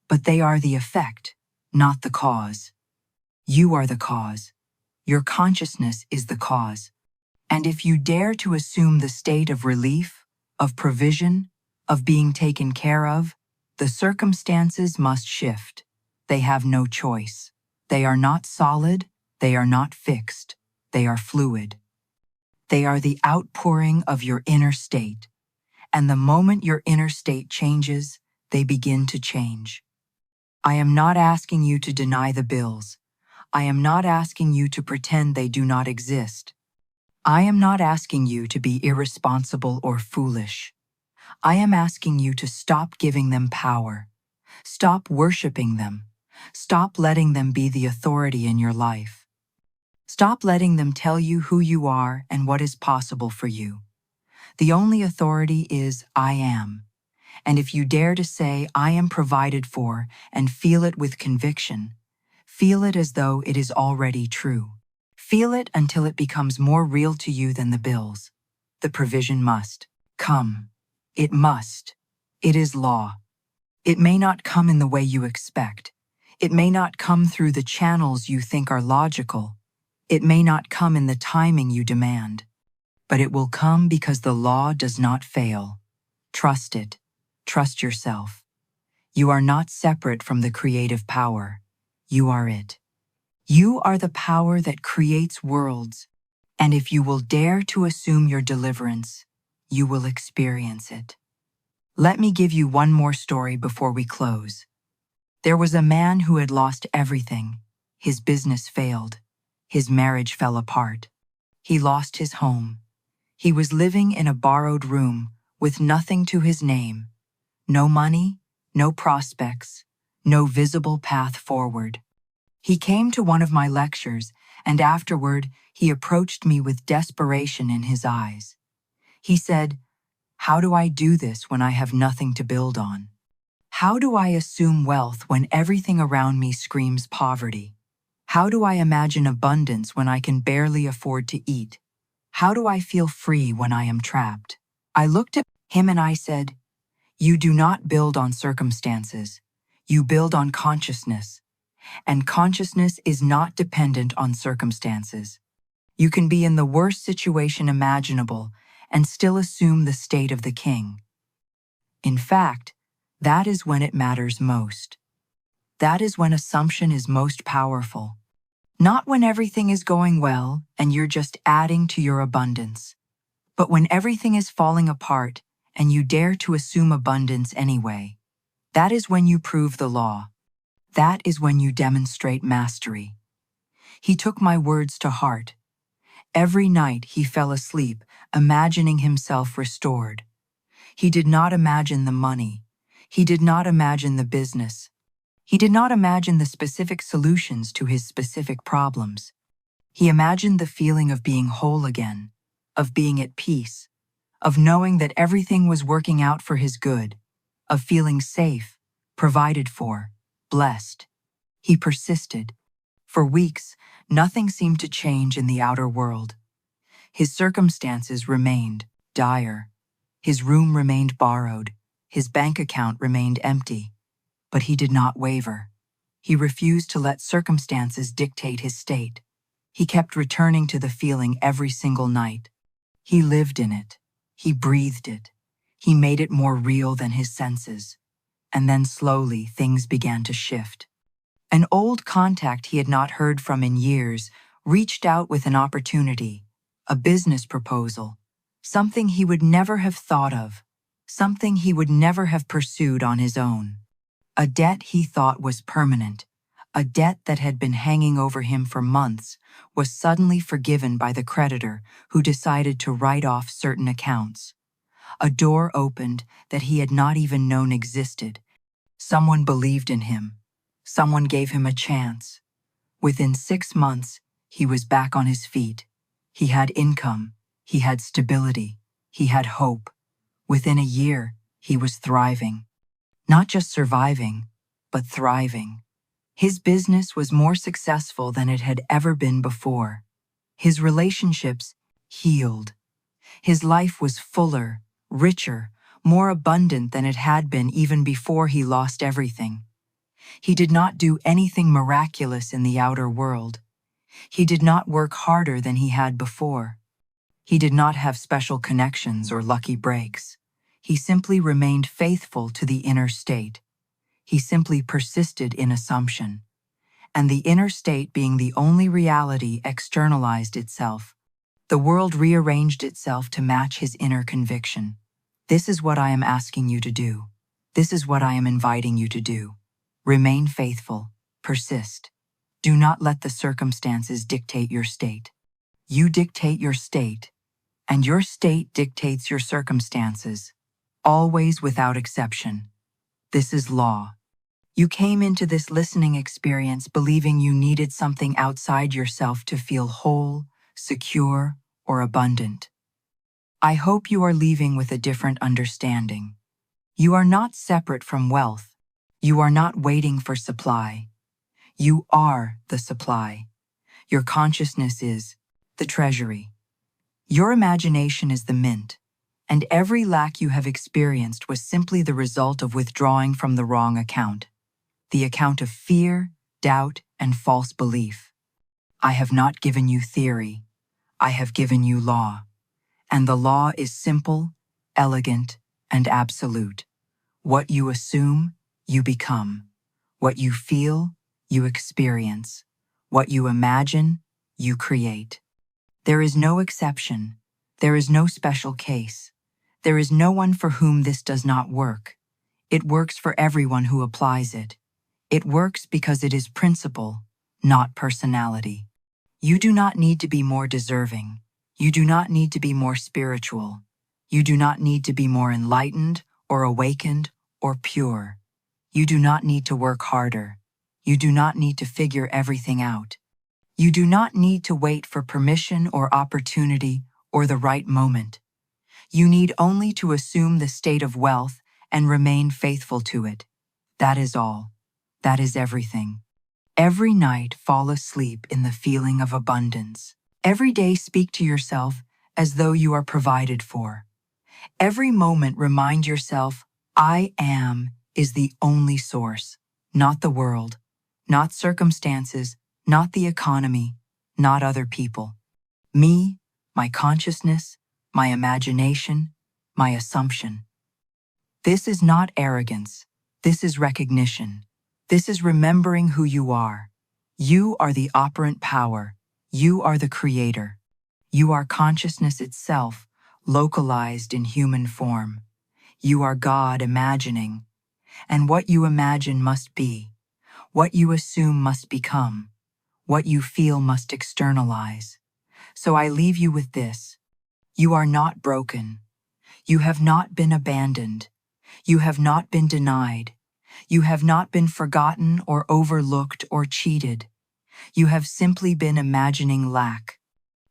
but they are the effect, not the cause. You are the cause. Your consciousness is the cause. And if you dare to assume the state of relief, of provision, of being taken care of, the circumstances must shift. They have no choice. They are not solid. They are not fixed. They are fluid. They are the outpouring of your inner state. And the moment your inner state changes, they begin to change. I am not asking you to deny the bills. I am not asking you to pretend they do not exist. I am not asking you to be irresponsible or foolish. I am asking you to stop giving them power. Stop worshiping them. Stop letting them be the authority in your life. Stop letting them tell you who you are and what is possible for you. The only authority is I am. And if you dare to say I am provided for and feel it with conviction, feel it as though it is already true. Feel it until it becomes more real to you than the bills. The provision must come. It must. It is law. It may not come in the way you expect. It may not come through the channels you think are logical. It may not come in the timing you demand. But it will come because the law does not fail. Trust it. Trust yourself. You are not separate from the creative power. You are it. You are the power that creates worlds, and if you will dare to assume your deliverance, you will experience it. Let me give you one more story before we close. There was a man who had lost everything. His business failed. His marriage fell apart. He lost his home. He was living in a borrowed room with nothing to his name. No money, no prospects, no visible path forward. He came to one of my lectures, and afterward he approached me with desperation in his eyes. He said, "How do I do this when I have nothing to build on? How do I assume wealth when everything around me screams poverty? How do I imagine abundance when I can barely afford to eat? How do I feel free when I am trapped?" I looked at him and I said, "You do not build on circumstances. You build on consciousness. And consciousness is not dependent on circumstances. You can be in the worst situation imaginable and still assume the state of the king. In fact, that is when it matters most. That is when assumption is most powerful. Not when everything is going well and you're just adding to your abundance, but when everything is falling apart and you dare to assume abundance anyway. That is when you prove the law. That is when you demonstrate mastery." He took my words to heart. Every night he fell asleep, imagining himself restored. He did not imagine the money. He did not imagine the business. He did not imagine the specific solutions to his specific problems. He imagined the feeling of being whole again, of being at peace, of knowing that everything was working out for his good, of feeling safe, provided for, blessed. He persisted. For weeks, nothing seemed to change in the outer world. His circumstances remained dire. His room remained borrowed. His bank account remained empty. But he did not waver. He refused to let circumstances dictate his state. He kept returning to the feeling every single night. He lived in it. He breathed it. He made it more real than his senses. And then slowly things began to shift. An old contact he had not heard from in years reached out with an opportunity, a business proposal, something he would never have thought of, something he would never have pursued on his own. A debt he thought was permanent, a debt that had been hanging over him for months, was suddenly forgiven by the creditor who decided to write off certain accounts. A door opened that he had not even known existed. Someone believed in him. Someone gave him a chance. Within 6 months, he was back on his feet. He had income. He had stability. He had hope. Within a year, he was thriving. Not just surviving, but thriving. His business was more successful than it had ever been before. His relationships healed. His life was fuller, richer, more abundant than it had been even before he lost everything. He did not do anything miraculous in the outer world. He did not work harder than he had before. He did not have special connections or lucky breaks. He simply remained faithful to the inner state. He simply persisted in assumption. And the inner state being the only reality externalized itself. The world rearranged itself to match his inner conviction. This is what I am asking you to do. This is what I am inviting you to do. Remain faithful. Persist. Do not let the circumstances dictate your state. You dictate your state, and your state dictates your circumstances, always without exception. This is law. You came into this listening experience believing you needed something outside yourself to feel whole, secure, or abundant. I hope you are leaving with a different understanding. You are not separate from wealth. You are not waiting for supply. You are the supply. Your consciousness is the treasury. Your imagination is the mint, and every lack you have experienced was simply the result of withdrawing from the wrong account, the account of fear, doubt, and false belief. I have not given you theory. I have given you law. And the law is simple, elegant, and absolute. What you assume, you become. What you feel, you experience. What you imagine, you create. There is no exception. There is no special case. There is no one for whom this does not work. It works for everyone who applies it. It works because it is principle, not personality. You do not need to be more deserving. You do not need to be more spiritual. You do not need to be more enlightened or awakened or pure. You do not need to work harder. You do not need to figure everything out. You do not need to wait for permission or opportunity or the right moment. You need only to assume the state of wealth and remain faithful to it. That is all. That is everything. Every night, fall asleep in the feeling of abundance. Every day, speak to yourself as though you are provided for. Every moment, remind yourself, I am is the only source, not the world, not circumstances, not the economy, not other people. Me, my consciousness, my imagination, my assumption. This is not arrogance. This is recognition. This is remembering who you are. You are the operant power. You are the creator. You are consciousness itself, localized in human form. You are God imagining. And what you imagine must be. What you assume must become. What you feel must externalize. So I leave you with this. You are not broken. You have not been abandoned. You have not been denied. You have not been forgotten or overlooked or cheated. You have simply been imagining lack.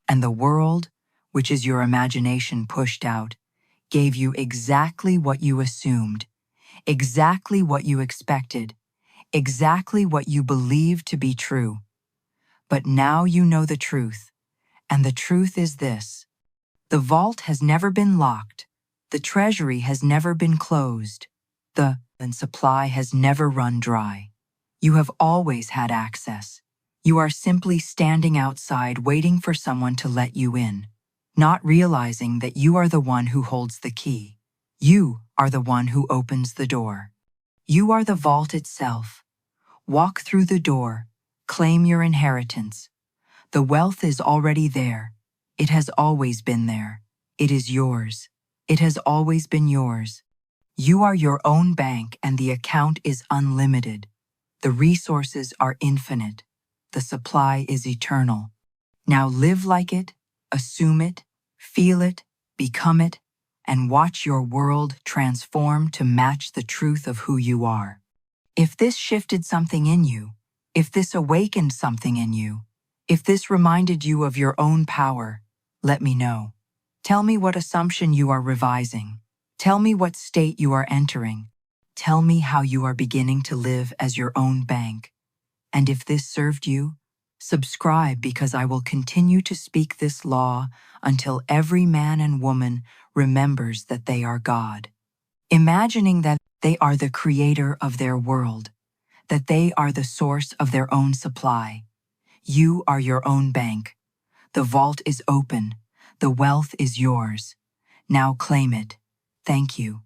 And the world, which is your imagination pushed out, gave you exactly what you assumed, exactly what you expected, exactly what you believed to be true. But now you know the truth, and the truth is this. The vault has never been locked. The treasury has never been closed. The supply has never run dry. You have always had access. You are simply standing outside waiting for someone to let you in, not realizing that you are the one who holds the key. You are the one who opens the door. You are the vault itself. Walk through the door. Claim your inheritance. The wealth is already there. It has always been there. It is yours. It has always been yours. You are your own bank and the account is unlimited. The resources are infinite. The supply is eternal. Now live like it, assume it, feel it, become it, and watch your world transform to match the truth of who you are. If this shifted something in you, if this awakened something in you, if this reminded you of your own power, let me know. Tell me what assumption you are revising. Tell me what state you are entering. Tell me how you are beginning to live as your own bank. And if this served you, subscribe because I will continue to speak this law until every man and woman remembers that they are God. Imagining that they are the creator of their world, that they are the source of their own supply. You are your own bank. The vault is open. The wealth is yours. Now claim it. Thank you.